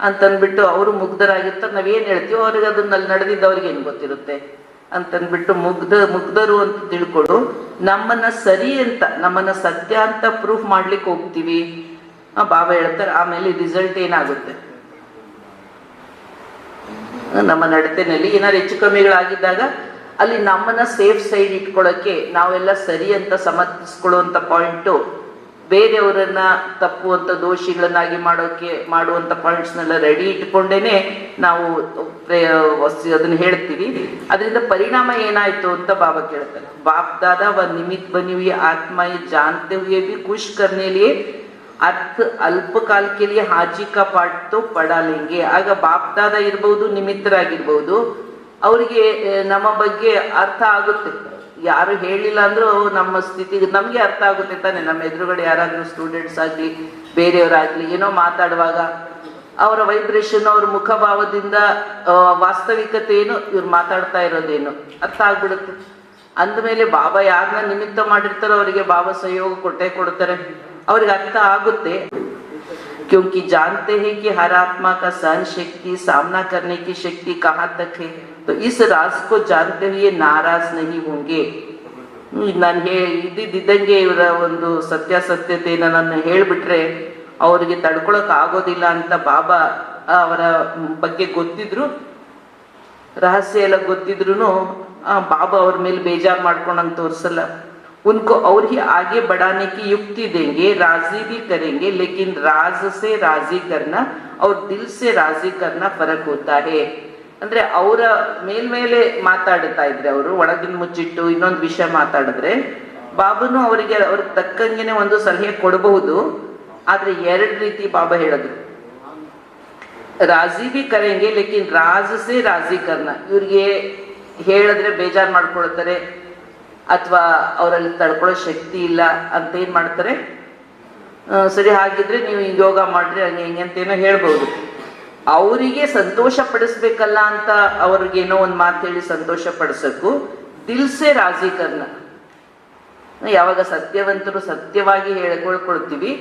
Speaker 1: ಅಂತನ್ಬಿಟ್ಟು ಅವರು ಮುಗ್ಧರಾಗಿರ್ತಾರೆ. ನಾವೇನ್ ಹೇಳ್ತೀವೋ ಅವ್ರಿಗೆ ಅದನ್ನಲ್ಲಿ ನಡೆದಿದ್ದವ್ರಿಗೆ ಏನ್ ಗೊತ್ತಿರುತ್ತೆ ಅಂತನ್ಬಿಟ್ಟು ಮುಗ್ಧರು ಅಂತ ತಿಳ್ಕೊಂಡು ನಮ್ಮನ್ನ ಸರಿ ಅಂತ, ನಮ್ಮನ್ನ ಸತ್ಯ ಅಂತ ಪ್ರೂಫ್ ಮಾಡ್ಲಿಕ್ಕೆ ಹೋಗ್ತೀವಿ. ಬಾಬಾ ಹೇಳ್ತಾರೆ ಆಮೇಲೆ ರಿಸಲ್ಟ್ ಏನಾಗುತ್ತೆ, ನಮ್ಮ ನಡತೆನಲ್ಲಿ ಏನಾದ್ರು ಹೆಚ್ಚು ಕಮ್ಮಿಗಳಾಗಿದ್ದಾಗ ಅಲ್ಲಿ ನಮ್ಮನ್ನ ಸೇಫ್ ಸೈಡ್ ಇಟ್ಕೊಳ್ಳೋಕೆ ನಾವೆಲ್ಲ ಸರಿ ಅಂತ ಸಮರ್ಥಿಸ್ಕೊಳ್ಳುವಂತ ಪಾಯಿಂಟು, ಬೇರೆಯವರನ್ನ ತಪ್ಪು ಅಂತ ದೋಷಿಗಳನ್ನಾಗಿ ಮಾಡುವಂತ ಪಾಯಿಂಟ್ಸ್ನೆಲ್ಲ ರೆಡಿ ಇಟ್ಕೊಂಡೇನೆ ನಾವು ಅದನ್ನ ಹೇಳ್ತೀವಿ. ಅದರಿಂದ ಪರಿಣಾಮ ಏನಾಯ್ತು ಅಂತ ಬಾಬಾ ಕೇಳ್ತಾರೆ. ಬಾಪ್ ದಾದಾ ವ ನಿಮಿತ್ ಬನಿ ಹುಯಿ ಆತ್ಮ ಜಾನ್ತೆ ಹುಯೇ ಭಿ ಖುಷ್ ಕರ್ನೆ ಲಿಯೇ ಅರ್ಥ ಅಲ್ಪ ಕಾಲಕ್ಕೆ ಲಿಯೇ ಹಾಜಿ ಕಾ ಪಾಠ ತೋ ಪಡಾ ಲೇಂಗೆ. ಆಗ ಬಾಪ್ ದಾದಾ ಇರ್ಬಹುದು, ನಿಮಿತ್ತರಾಗಿರ್ಬಹುದು, ಅವರಿಗೆ ನಮ್ಮ ಬಗ್ಗೆ ಅರ್ಥ ಆಗುತ್ತೆ. ಯಾರು ಹೇಳಿಲ್ಲ ಅಂದ್ರೂ ನಮ್ಮ ಸ್ಥಿತಿಗೆ ನಮಗೆ ಅರ್ಥ ಆಗುತ್ತೆ ತಾನೆ. ನಮ್ಮ ಎದುರುಗಡೆ ಯಾರಾದರೂ ಸ್ಟೂಡೆಂಟ್ಸ್ ಆಗಲಿ ಬೇರೆಯವರಾಗಲಿ ಏನೋ ಮಾತಾಡುವಾಗ ಅವರ ವೈಬ್ರೇಷನ್, ಅವ್ರ ಮುಖಭಾವದಿಂದ ವಾಸ್ತವಿಕತೆ ಏನು, ಇವ್ರು ಮಾತಾಡ್ತಾ ಇರೋದೇನು ಅರ್ಥ ಆಗ್ಬಿಡುತ್ತೆ. ಅಂದಮೇಲೆ ಬಾಬಾ ಯಾರನ್ನ ನಿಮಿತ್ತ ಮಾಡಿರ್ತಾರೋ ಅವರಿಗೆ ಬಾಬಾ ಸಹಯೋಗ ಕೊಟ್ಟೇ ಕೊಡ್ತಾರೆ, ಅವ್ರಿಗೆ ಅರ್ಥ ಆಗುತ್ತೆ. क्योंकि जानते हैं कि हर आत्मा का सहन शक्ति, सामना करने की शक्ति कहाँ तक है, तो इस राज को जानते हुए नाराज नहीं होंगे. ನಾನು ಇದ್ದಿದ್ದಂಗೆ ಇವರ ಒಂದು ಸತ್ಯಾಸತ್ಯತೆಯನ್ನು ನಾನು ಹೇಳಿಬಿಟ್ರೆ ಅವರಿಗೆ ತಡ್ಕೊಳಕ್ ಆಗೋದಿಲ್ಲ ಅಂತ ಬಾಬಾ ಅವರ ಬಗ್ಗೆ ಗೊತ್ತಿದ್ರು, ರಹಸ್ಯ ಎಲ್ಲ ಗೊತ್ತಿದ್ರು ಬಾಬಾ ಅವ್ರ ಮೇಲೆ ಬೇಜಾರು ಮಾಡ್ಕೊಂಡಂಗೆ ತೋರಿಸಲ್ಲ. उनको और ही आगे बढ़ाने की युक्ति देंगे, राजी भी करेंगे, लेकिन राज से राजी करना और दिल से राजी करना फर्क होता है. ಅಂದ್ರೆ ಅವರ ಮೇಲ್ಮೇಲೆ ಮಾತಾಡ್ತಾ ಇದ್ರೆ, ಅವರು ಒಳಗಿನ ಮುಚ್ಚಿಟ್ಟು ಇನ್ನೊಂದು ವಿಷಯ ಮಾತಾಡಿದ್ರೆ ಬಾಬಾನು ಅವರಿಗೆ ಅವ್ರಿಗೆ ತಕ್ಕಂಗೆನೆ ಒಂದು ಸಲಹೆ ಕೊಡಬಹುದು. ಆದ್ರೆ ಎರಡು ರೀತಿ ಬಾಬಾ ಹೇಳಿದ್ರು, ರಾಜಿ ಬಿ ಕರೆಂಗೆ ಲೇಕಿನ್ ರಾಜ್ ಸೆ ರಾಜಿ ಕರ್ನ. ಇವ್ರಿಗೆ ಹೇಳಿದ್ರೆ ಬೇಜಾರು ಮಾಡ್ಕೊಳ್ತಾರೆ ಅಥವಾ ಅವರಲ್ಲಿ ತಡ್ಕೊಳ್ಳೋ ಶಕ್ತಿ ಇಲ್ಲ ಅಂತ ಏನ್ ಮಾಡ್ತಾರೆ, ಸರಿ ಹಾಗಿದ್ರೆ ನೀವು ಯೋಗ ಮಾಡ್ರಿ ಹಂಗೆ ಹಿಂಗೆ ಅಂತೇನೋ ಹೇಳ್ಬಹುದು. ಅವರಿಗೆ ಸಂತೋಷ ಪಡಿಸ್ಬೇಕಲ್ಲ ಅಂತ ಅವ್ರಿಗೇನೋ ಒಂದು ಮಾತು ಹೇಳಿ ಸಂತೋಷ ಪಡಿಸಕ್ಕೂ ದಿಲ್ಸೆ ರಾಜೀಕರಣ. ಯಾವಾಗ ಸತ್ಯವಂತರು ಸತ್ಯವಾಗಿ ಹೇಳ್ಕೊಳ್ಕೊಳ್ತೀವಿ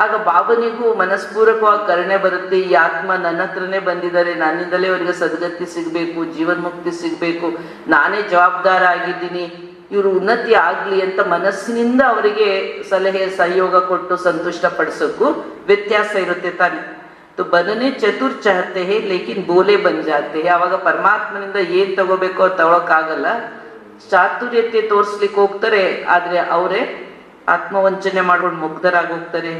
Speaker 1: ಆಗ ಬಾಬನಿಗೂ ಮನಸ್ಪೂರ್ವಕವಾಗಿ ಕರುಣೆ ಬರುತ್ತೆ. ಈ ಆತ್ಮ ನನ್ನ ಹತ್ರನೇ ಬಂದಿದ್ದಾರೆ, ನನ್ನಿಂದಲೇ ಅವರಿಗೆ ಸದ್ಗತಿ ಸಿಗ್ಬೇಕು, ಜೀವನ್ ಮುಕ್ತಿ ಸಿಗ್ಬೇಕು, ನಾನೇ ಜವಾಬ್ದಾರ ಆಗಿದ್ದೀನಿ, ಇವರು ಉನ್ನತಿ ಆಗ್ಲಿ ಅಂತ ಮನಸ್ಸಿನಿಂದ ಅವರಿಗೆ ಸಲಹೆ ಸಹಯೋಗ ಕೊಟ್ಟು ಸಂತುಷ್ಟ ಪಡಿಸೋಕ್ಕೂ ವ್ಯತ್ಯಾಸ ಇರುತ್ತೆ ತಾನೆ. तो बनने चतुर चाहते हैं लेकिन बोले बन जाते हैं. ಆವಾಗ ಪರಮಾತ್ಮನಿಂದ ಏನ್ ತಗೋಬೇಕೋ ತಗೊಳಕ್ಕಾಗಲ್ಲ, ಚಾತುರ್ಯತೆ ತೋರಿಸ್ಲಿಕ್ಕೆ ಹೋಗ್ತಾರೆ, ಆದ್ರೆ ಅವರೇ ಆತ್ಮವಂಚನೆ ಮಾಡ್ಕೊಂಡು ಮುಗ್ಧರಾಗಿ ಹೋಗ್ತಾರೆ.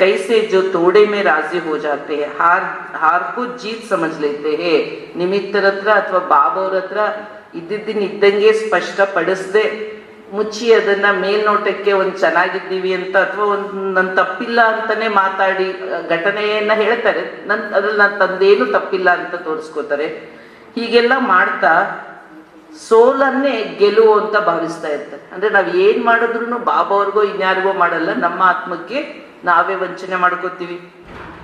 Speaker 1: ಕೈಸೆ ಜೋ ತೋಡೆ ಮೇ ರಾಜಿ ಹೋ ಜಾತೆ ಹೈ, ಹಾರ್ ಕೋ ಜೀತ್ ಸಮझ लेते हैं. ನಿಮಿತ್ತರ ಹತ್ರ ಅಥವಾ ಬಾಬಾವ್ರ ಹತ್ರ ಇದ್ದಂಗೆ ಸ್ಪಷ್ಟ ಪಡಿಸದೆ ಮುಚ್ಚಿ ಅದನ್ನ ಮೇಲ್ನೋಟಕ್ಕೆ ಒಂದು ಚೆನ್ನಾಗಿದ್ದೀವಿ ಅಂತ ಅಥವಾ ಒಂದು ನನ್ ತಪ್ಪಿಲ್ಲ ಅಂತಾನೆ ಮಾತಾಡಿ ಘಟನೆಯನ್ನ ಹೇಳ್ತಾರೆ, ಅದ್ರಲ್ಲಿ ನನ್ನ ತಂದೇನು ತಪ್ಪಿಲ್ಲ ಅಂತ ತೋರಿಸ್ಕೋತಾರೆ. ಹೀಗೆಲ್ಲ ಮಾಡ್ತಾ ಸೋಲನ್ನೇ ಗೆಲುವು ಅಂತ ಭಾವಿಸ್ತಾ ಇರ್ತಾರೆ. ಅಂದ್ರೆ ನಾವ್ ಏನ್ ಮಾಡಿದ್ರು ಬಾಬಾ ಅವ್ರಿಗೋ ಇನ್ಯಾರಿಗೋ ಮಾಡಲ್ಲ, ನಮ್ಮ ಆತ್ಮಕ್ಕೆ ನಾವೇ ವಂಚನೆ ಮಾಡ್ಕೋತೀವಿ.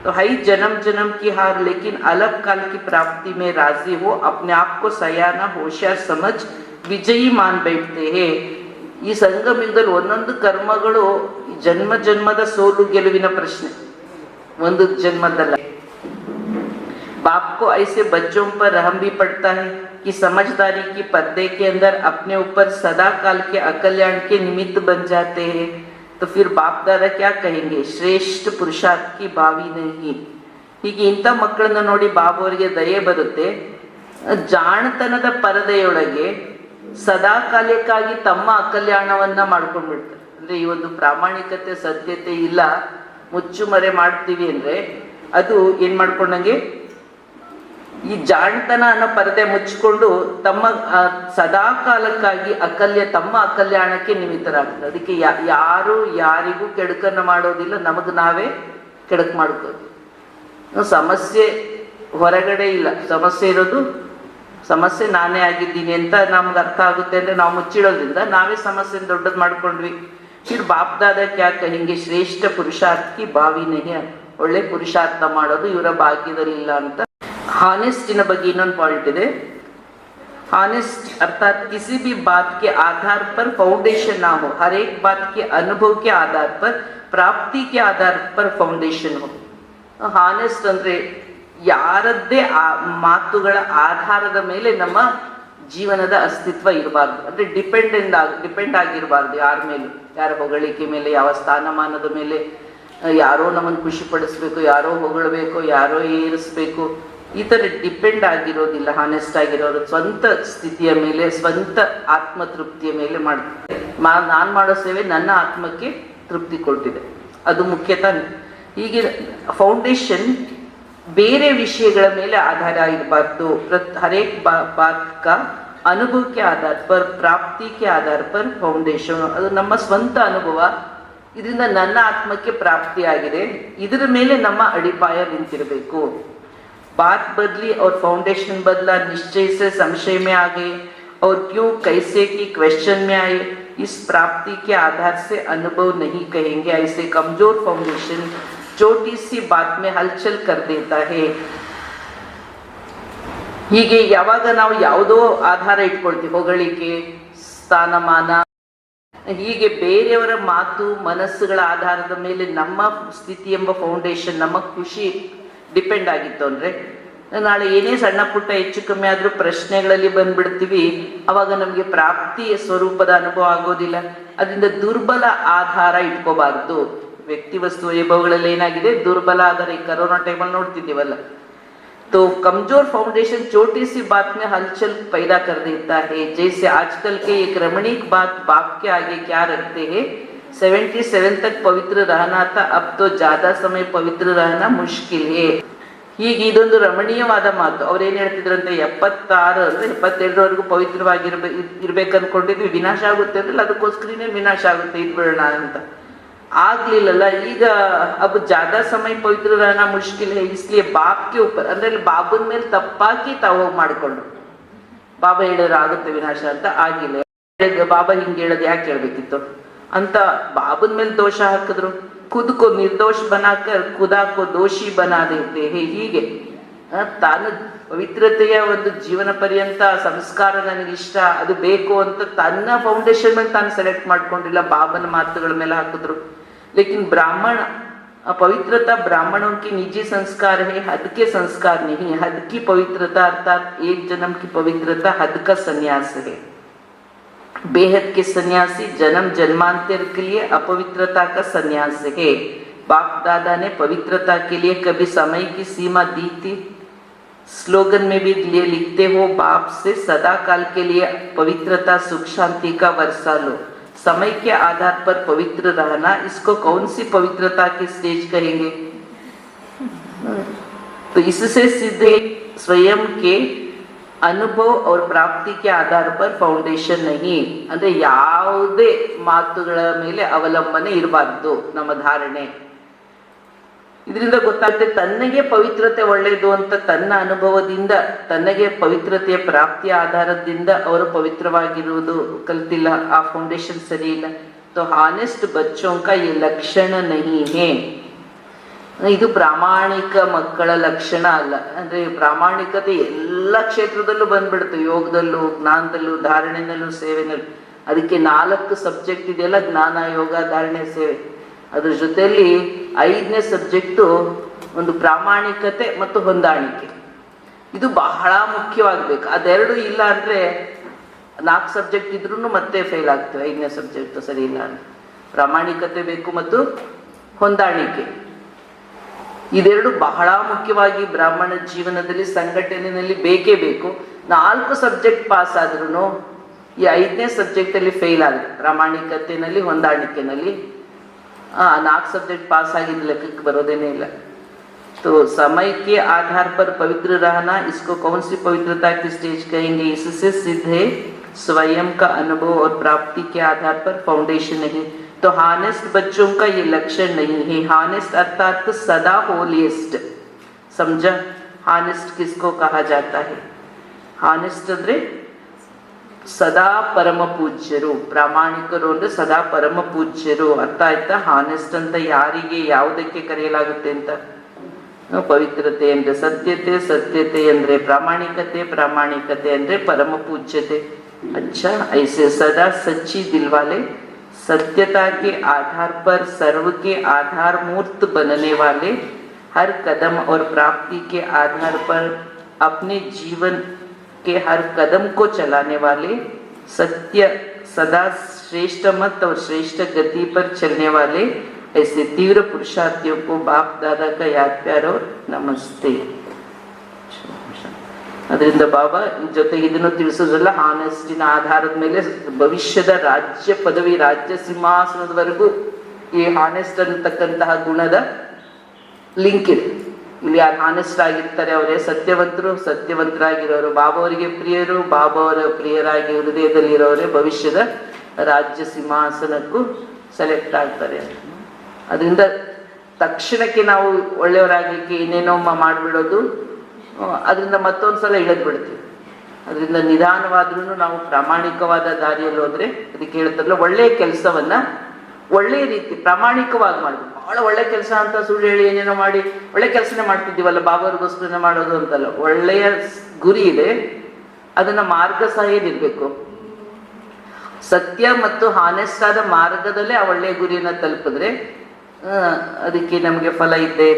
Speaker 1: तो हई जन्म जन्म की हार लेकिन अलग काल की प्राप्ति में राजी हो, अपने आप को सयाना होशियार समझ विजयी मान बैठते हैं. ಈ ಸಂಗಮದಲ್ಲಿ ಒಂದೊಂದು ಕರ್ಮಗಳು ಜನ್ಮ ಜನ್ಮದ ಸೋಲು ಗೆಲುವಿನ ಪ್ರಶ್ನೆ, ಒಂದು ಜನ್ಮದಲ್ಲ. बाप को ऐसे बच्चों पर रहम भी पड़ता है कि समझदारी की पर्दे के अंदर अपने ऊपर सदा काल के अकल्याण के निमित्त बन जाते हैं. तो फिर बाप दादा क्या कहेंगे, श्रेष्ठ पुरुषार्थ की भावी नहीं. ಹೀಗೆ ಇಂಥ ಮಕ್ಕಳನ್ನ ನೋಡಿ ಬಾಬಾ ಅವರಿಗೆ ದಯೆ ಬರುತ್ತೆ. ಜಾಣತನದ ಪರದೆಯೊಳಗೆ ಸದಾ ಕಾಲಕ್ಕಾಗಿ ತಮ್ಮ ಅಕಲ್ಯಾಣವನ್ನ ಮಾಡ್ಕೊಂಡ್ಬಿಡ್ತಾರೆ. ಅಂದ್ರೆ ಈ ಒಂದು ಪ್ರಾಮಾಣಿಕತೆ ಸತ್ಯತೆ ಇಲ್ಲ, ಮುಚ್ಚುಮರೆ ಮಾಡ್ತೀವಿ ಅಂದ್ರೆ ಅದು ಏನ್ ಮಾಡ್ಕೊಂಡಂಗೆ, ಈ ಜಾಣತನ ಅನ್ನೋ ಪರದೆ ಮುಚ್ಚಿಕೊಂಡು ತಮ್ಮ ಸದಾ ಕಾಲಕ್ಕಾಗಿ ತಮ್ಮ ಅಕಲ್ಯಾಣಕ್ಕೆ ನಿಮಿತ್ತರಾಗ್ತದೆ. ಅದಕ್ಕೆ ಯಾರು ಯಾರಿಗೂ ಕೆಡುಕನ್ನ ಮಾಡೋದಿಲ್ಲ, ನಮಗ್ ನಾವೇ ಕೆಡುಕು ಮಾಡ್ಕೋದು. ಸಮಸ್ಯೆ ಹೊರಗಡೆ ಇಲ್ಲ, ಸಮಸ್ಯೆ ಇರೋದು ಸಮಸ್ಯೆ ನಾನೇ ಆಗಿದ್ದೀನಿ ಅಂತ ನಮ್ಗೆ ಅರ್ಥ ಆಗುತ್ತೆ ಅಂದ್ರೆ ನಾವು ಮುಚ್ಚಿಡೋದ್ರಿಂದ ನಾವೇ ಸಮಸ್ಯೆ ದೊಡ್ಡದು ಮಾಡ್ಕೊಂಡ್ವಿ. ಫಿರ್ ಬಾಪ್ ದಾದಾ ಕ್ಯಾ ಕಹೆಂಗೆ, ಶ್ರೇಷ್ಠ ಪುರುಷಾರ್ಥಿ ಭಾವಿ ನಹಿ, ಒಳ್ಳೆ ಪುರುಷಾರ್ಥ ಮಾಡೋದು ಇವರ ಭಾಗ್ಯದಲ್ಲಿಲ್ಲ ಅಂತ. ಹಾನೆಸ್ಟಿನ ಬಗ್ಗೆ ಇನ್ನೊಂದು ಪಾಯಿಂಟ್ ಇದೆ. हानेस्ट अर्थात किसी भी बात के आधार पर फाउंडेशन ना हो, हर एक बात के अनुभव के आधार पर, प्राप्ति के आधार पर फाउंडेशन हो. हानेस्ट ಅಂದ್ರೆ ಯಾರದ್ದೇ ಮಾತುಗಳ ಆಧಾರದ ಮೇಲೆ ನಮ್ಮ ಜೀವನದ ಅಸ್ತಿತ್ವ ಇರಬಾರ್ದು. ಅಂದ್ರೆ ಡಿಪೆಂಡ್ ಆಗಿರಬಾರ್ದು ಯಾರ ಮೇಲೂ, ಯಾರ ಹೊಗಳಿಕೆ ಮೇಲೆ, ಯಾವ ಸ್ಥಾನಮಾನದ ಮೇಲೆ. ಯಾರೋ ನಮ್ಮನ್ನು ಖುಷಿ ಪಡಿಸ್ಬೇಕು, ಯಾರೋ ಹೊಗಳಬೇಕು, ಯಾರೋ ಏರಿಸ್ಬೇಕು, ಈ ತರ ಡಿಪೆಂಡ್ ಆಗಿರೋದಿಲ್ಲ. ಹಾನೆಸ್ಟ್ ಆಗಿರೋರು ಸ್ವಂತ ಸ್ಥಿತಿಯ ಮೇಲೆ, ಸ್ವಂತ ಆತ್ಮ ತೃಪ್ತಿಯ ಮೇಲೆ ಮಾಡ್ತಾರೆ. ನಾನ್ ಮಾಡೋ ಸೇವೆ ನನ್ನ ಆತ್ಮಕ್ಕೆ ತೃಪ್ತಿ ಕೊಟ್ಟಿದೆ, ಅದು ಮುಖ್ಯ ತಾನೆ. ಹೀಗೆ ಫೌಂಡೇಶನ್ ಬೇರೆ ವಿಷಯಗಳ ಮೇಲೆ ಆಧಾರ ಇರಬಾರ್ದು. ಹರೇಕ್ ಬಾತ್ ಕಾ ಅನುಭವಕ್ಕೆ ಆಧಾರ ಪರ್, ಪ್ರಾಪ್ತಿಗೆ ಆಧಾರ ಪರ್ ಫೌಂಡೇಶನ್. ಅದು ನಮ್ಮ ಸ್ವಂತ ಅನುಭವ, ಇದರಿಂದ ನನ್ನ ಆತ್ಮಕ್ಕೆ ಪ್ರಾಪ್ತಿಯಾಗಿದೆ, ಇದರ ಮೇಲೆ ನಮ್ಮ ಅಡಿಪಾಯ ನಿಂತಿರಬೇಕು. बात बदली और फाउंडेशन बदला, निश्चय से संशय में आ गए, और क्यों कैसे की क्वेश्चन में आए, इस प्राप्ति के आधार से अनुभव नहीं कहेंगे। ऐसे कमजोर फाउंडेशन छोटी सी बात में हलचल कर देता है। ಹೀಗೆ ಯಾವಾಗ ನಾವು ಯಾವುದೋ ಆಧಾರ ಇಟ್ಕೊಳ್ತೀವಿ, ಹೊಗಳಿಕೆ, ಸ್ಥಾನಮಾನ, ಹೀಗೆ ಬೇರೆಯವರ ಮಾತು ಮನಸ್ಸುಗಳ ಆಧಾರದ ಮೇಲೆ ನಮ್ಮ ಸ್ಥಿತಿ ಎಂಬ ಫೌಂಡೇಶನ್, ನಮ್ಮ ಖುಷಿ ಡಿಪೆಂಡ್ ಆಗಿತ್ತು ಅಂದ್ರೆ ನಾಳೆ ಏನೇ ಸಣ್ಣ ಪುಟ್ಟ ಹೆಚ್ಚು ಕಮ್ಮಿ ಆದ್ರೂ ಪ್ರಶ್ನೆಗಳಲ್ಲಿ ಬಂದ್ಬಿಡ್ತೀವಿ. ಅವಾಗ ನಮಗೆ ಪ್ರಾಪ್ತಿಯ ಸ್ವರೂಪದ ಅನುಭವ ಆಗೋದಿಲ್ಲ. ಅದರಿಂದ ದುರ್ಬಲ ಆಧಾರ ಇಟ್ಕೋಬಾರ್ದು. ವ್ಯಕ್ತಿ ವಸ್ತು ವೈಭವಗಳಲ್ಲಿ ಏನಾಗಿದೆ, ದುರ್ಬಲ ಆಧಾರ. ಈ ಕರೋನಾ ಟೈಮಲ್ಲಿ ನೋಡ್ತಿದ್ದೀವಲ್ಲ. तो कमजोर फाउंडेशन छोटी सी बात में हलचल पैदा कर देता है। जैसे आजकल के एक रमणीक बात बाप के आगे क्या रखते हैं, 77 तक पवित्र रहना था, अब तो ज्यादा समय पवित्र रहना मुश्किल है। ಹೀಗೆ ಇದೊಂದು ರಮಣೀಯವಾದ ಮಾತು. ಅವ್ರು ಏನ್ ಹೇಳ್ತಿದ್ರಂತೆ, 76 ಅಂದ್ರೆ 77ರವರೆಗೂ ಪವಿತ್ರವಾಗಿರ್ಬೇಕು ಅನ್ಕೊಂಡಿದ್ವಿ, ವಿನಾಶ ಆಗುತ್ತೆ ಅಂದ್ರೆ ಅದಕ್ಕೋಸ್ಕರನೇ ವಿನಾಶ ಆಗುತ್ತೆ, ಇದ್ಬಿಡೋಣ ಅಂತ. ಆಗ್ಲಿಲ್ಲಲ್ಲ. ಈಗ अब ज्यादा समय पवित्र रहना मुश्किल है, इसलिए बाप के ऊपर ಅಂದ್ರೆ ಬಾಬನ ಮೇಲೆ ತಪ್ಪಾಕಿ ತಾವು ಮಾಡ್ಕೊಂಡು, ಬಾಬಾ ಹೇಳಿದ್ರೆ ಆಗುತ್ತೆ ವಿನಾಶ ಅಂತ, ಆಗಿಲ್ಲ. ಬಾಬಾ ಹಿಂಗೆ ಹೇಳೋದು ಯಾಕೆ ಹೇಳ್ಬೇಕಿತ್ತು ಅಂತ ಬಾಬನ ಮೇಲೆ ದೋಷ ಹಾಕಿದ್ರು. खुद को निर्दोष बनाकर खुदा को दोषी बना देते हैं. ಹೀಗೆ ತಾನು ಪವಿತ್ರತೆಯ ಒಂದು ಜೀವನ ಪರ್ಯಂತ ಸಂಸ್ಕಾರ ನನಗಿಷ್ಟ, ಅದು ಬೇಕು ಅಂತ ತನ್ನ ಫೌಂಡೇಶನ್ ಮೇಲೆ ತಾನು ಸೆಲೆಕ್ಟ್ ಮಾಡ್ಕೊಂಡಿಲ್ಲ, ಬಾಬನ ಮಾತುಗಳ ಮೇಲೆ ಹಾಕಿದ್ರು. लेकिन ब्राह्मण पवित्रता ब्राह्मणों की निजी संस्कार है, हद के संस्कार नहीं. हद की पवित्रता अर्थात एक जन्म की पवित्रता हद का संन्यास है. बेहद के सन्यासी जन्म जन्मांतर के लिए अपवित्रता का संन्यास है. बाप दादा ने पवित्रता के लिए कभी समय की सीमा दी थी? स्लोगन में भी लिए लिखते हो, बाप से सदा काल के लिए पवित्रता सुख शांति का वर्षा लो. समय के आधार पर पवित्र रहना, इसको कौन सी पवित्रता की स्टेज कहेंगे? तो इससे सिद्ध है स्वयं के ಅನುಭವ और ಪ್ರಾಪ್ತಿ के आधार पर ಫೌಂಡೇಶನ್ नहीं. ಅಂದ್ರೆ ಯಾವುದೇ ಮಾತುಗಳ ಮೇಲೆ ಅವಲಂಬನೆ ಇರಬಾರ್ದು ನಮ್ಮ ಧಾರಣೆ. ಇದರಿಂದ ಗೊತ್ತಾಗುತ್ತೆ ತನ್ನಗೆ ಪವಿತ್ರತೆ ಒಳ್ಳೆಯದು ಅಂತ ತನ್ನ ಅನುಭವದಿಂದ, ತನ್ನಗೆ ಪವಿತ್ರತೆಯ ಪ್ರಾಪ್ತಿಯ ಆಧಾರದಿಂದ ಅವರು ಪವಿತ್ರವಾಗಿರುವುದು ಕಲ್ತಿಲ್ಲ, ಆ ಫೌಂಡೇಶನ್ ಸರಿ ಇಲ್ಲ. तो हानेस्ट बच्चों का ये लक्षण नहीं है. ಇದು ಪ್ರಾಮಾಣಿಕ ಮಕ್ಕಳ ಲಕ್ಷಣ ಅಲ್ಲ. ಅಂದ್ರೆ ಪ್ರಾಮಾಣಿಕತೆ ಎಲ್ಲ ಕ್ಷೇತ್ರದಲ್ಲೂ ಬಂದ್ಬಿಡುತ್ತೆ, ಯೋಗದಲ್ಲೂ, ಜ್ಞಾನದಲ್ಲೂ, ಧಾರಣೆನಲ್ಲೂ, ಸೇವೆನಲ್ಲೂ. ಅದಕ್ಕೆ 4 ಸಬ್ಜೆಕ್ಟ್ ಇದೆಯಲ್ಲ, ಜ್ಞಾನ, ಯೋಗ, ಧಾರಣೆ, ಸೇವೆ. ಅದ್ರ ಜೊತೆಯಲ್ಲಿ 5ನೇ ಸಬ್ಜೆಕ್ಟು ಒಂದು ಪ್ರಾಮಾಣಿಕತೆ ಮತ್ತು ಹೊಂದಾಣಿಕೆ. ಇದು ಬಹಳ ಮುಖ್ಯವಾಗಬೇಕು. ಅದೆರಡು ಇಲ್ಲ ಅಂದ್ರೆ 4 ಸಬ್ಜೆಕ್ಟ್ ಇದ್ರೂ ಮತ್ತೆ ಫೇಲ್ ಆಗ್ತವೆ. 5ನೇ ಸಬ್ಜೆಕ್ಟ್ ಸರಿ ಇಲ್ಲ ಅಂದ್ರೆ ಪ್ರಾಮಾಣಿಕತೆ ಬೇಕು ಮತ್ತು ಹೊಂದಾಣಿಕೆ. ಇದೆರಡು ಬಹಳ ಮುಖ್ಯವಾಗಿ ಬ್ರಾಹ್ಮಣ ಜೀವನದಲ್ಲಿ, ಸಂಘಟನೆಯಲ್ಲಿ ಬೇಕೇ ಬೇಕು. 4 ಸಬ್ಜೆಕ್ಟ್ ಪಾಸ್ ಆದ್ರೂ ಈ 5ನೇ ಸಬ್ಜೆಕ್ಟ್ ಅಲ್ಲಿ ಫೇಲ್ ಆಗುತ್ತೆ. ಪ್ರಾಮಾಣಿಕತೆಯಲ್ಲಿ, ಹೊಂದಾಣಿಕೆನಲ್ಲಿ 4 ಸಬ್ಜೆಕ್ಟ್ ಪಾಸ್ ಆಗಿದ್ದ ಲೆಕ್ಕಕ್ಕೆ ಬರೋದೇನೇ ಇಲ್ಲ. तो समय के आधार पर पवित्र रहना, इसको कौन सी पवित्रता की स्टेज कहेंगे? इससे सिद्ध है स्वयं का अनुभव और प्राप्ति के आधार पर फाउंडेशन नहीं. तो हानेस्ट बच्चों का ये लक्षण नहीं है. हानेस्ट अर्थात सदा होलिएस्ट. समझा? हानेस्ट किसको कहा जाता है? हानेस्ट ಅಂದ್ರೆ ಸದಾ ಪರಮ ಪೂಜ್ಯರು, ಪ್ರಾಮಾಣಿಕರು ಅಂದ್ರೆ ಸದಾ ಪರಮ ಪೂಜ್ಯರು. ಅರ್ಥ ಆಯ್ತಾ? ಹಾನೆಸ್ಟ್ ಅಂತ ಯಾರಿಗೆ ಯಾವುದಕ್ಕೆ ಕರೆಯಲಾಗುತ್ತೆ ಅಂತ? ಪವಿತ್ರತೆ ಅಂದ್ರೆ ಸತ್ಯತೆ, ಸತ್ಯತೆ ಅಂದ್ರೆ ಪ್ರಾಮಾಣಿಕತೆ, ಪ್ರಾಮಾಣಿಕತೆ ಅಂದ್ರೆ ಪರಮ ಪೂಜ್ಯತೆ. अच्छा, ऐसे सदा सच्ची दिल वाले, सत्यता के आधार पर सर्व के आधार मूर्त बनने वाले, हर कदम और प्राप्ति के आधार पर अपने जीवन के हर कदम को चलाने वाले, सत्य सदा श्रेष्ठ मत और श्रेष्ठ गति पर चलने वाले, ऐसे तीव्र पुरुषार्थियों को बाप दादा का याद प्यार और नमस्ते. ಅದರಿಂದ ಬಾಬಾ ಜೊತೆಗೆ ಇದನ್ನು ತಿಳಿಸೋದ್ರಲ್ಲ, ಹಾನೆಸ್ಟಿನ ಆಧಾರದ ಮೇಲೆ ಭವಿಷ್ಯದ ರಾಜ್ಯ ಪದವಿ, ರಾಜ್ಯ ಸಿಂಹಾಸನದವರೆಗೂ ಈ ಹಾನೆಸ್ಟ್ ಅನ್ನತಕ್ಕಂತಹ ಗುಣದ ಲಿಂಕ್ ಇದೆ. ಇಲ್ಲಿ ಯಾರು ಹಾನೆಸ್ಟ್ ಆಗಿರ್ತಾರೆ ಅವರೇ ಸತ್ಯವಂತರು, ಸತ್ಯವಂತರಾಗಿರೋರು ಬಾಬಾ ಅವರಿಗೆ ಪ್ರಿಯರು, ಬಾಬಾ ಅವರ ಪ್ರಿಯರಾಗಿ ಹೃದಯದಲ್ಲಿರೋರೇ ಭವಿಷ್ಯದ ರಾಜ್ಯ ಸಿಂಹಾಸನಕ್ಕೂ ಸೆಲೆಕ್ಟ್ ಆಗ್ತಾರೆ. ಅದರಿಂದ ತಕ್ಷಣಕ್ಕೆ ನಾವು ಒಳ್ಳೆಯವರಾಗಲಿಕ್ಕೆ ಏನೇನೋ ಮಾಡಿಬಿಡೋದು, ಅದರಿಂದ ಮತ್ತೊಂದ್ಸಲ ಇಳಿದು ಬಿಡ್ತೀವಿ. ಅದರಿಂದ ನಿಧಾನವಾದ್ರೂ ನಾವು ಪ್ರಾಮಾಣಿಕವಾದ ದಾರಿಯಲ್ಲಿ ಹೋದ್ರೆ ಅದಕ್ಕೆ ಹೇಳ್ತಾರಲ್ಲ, ಒಳ್ಳೆಯ ಕೆಲಸವನ್ನ ಒಳ್ಳೆಯ ರೀತಿ ಪ್ರಾಮಾಣಿಕವಾಗಿ ಮಾಡಬೇಕು. ಬಹಳ ಒಳ್ಳೆ ಕೆಲಸ ಅಂತ ಸುಳ್ಳು ಹೇಳಿ ಏನೇನೋ ಮಾಡಿ ಒಳ್ಳೆ ಕೆಲಸನೇ ಮಾಡ್ತಿದ್ದೀವಲ್ಲ, ಬಾಬಾವ್ರಿಗೋಸ್ಕರನೇ ಮಾಡೋದು ಅಂತಲ್ಲ. ಒಳ್ಳೆಯ ಗುರಿ ಇದೆ, ಅದನ್ನ ಮಾರ್ಗ ಸಹ ಏನಿರ್ಬೇಕು, ಸತ್ಯ ಮತ್ತು ಹಾನೆಸ್ಟ್ ಆದ ಮಾರ್ಗದಲ್ಲೇ ಆ ಒಳ್ಳೆಯ ಗುರಿಯನ್ನ ತಲುಪಿದ್ರೆ ಅದಕ್ಕೆ ನಮಗೆ ಫಲ ಇದೆ.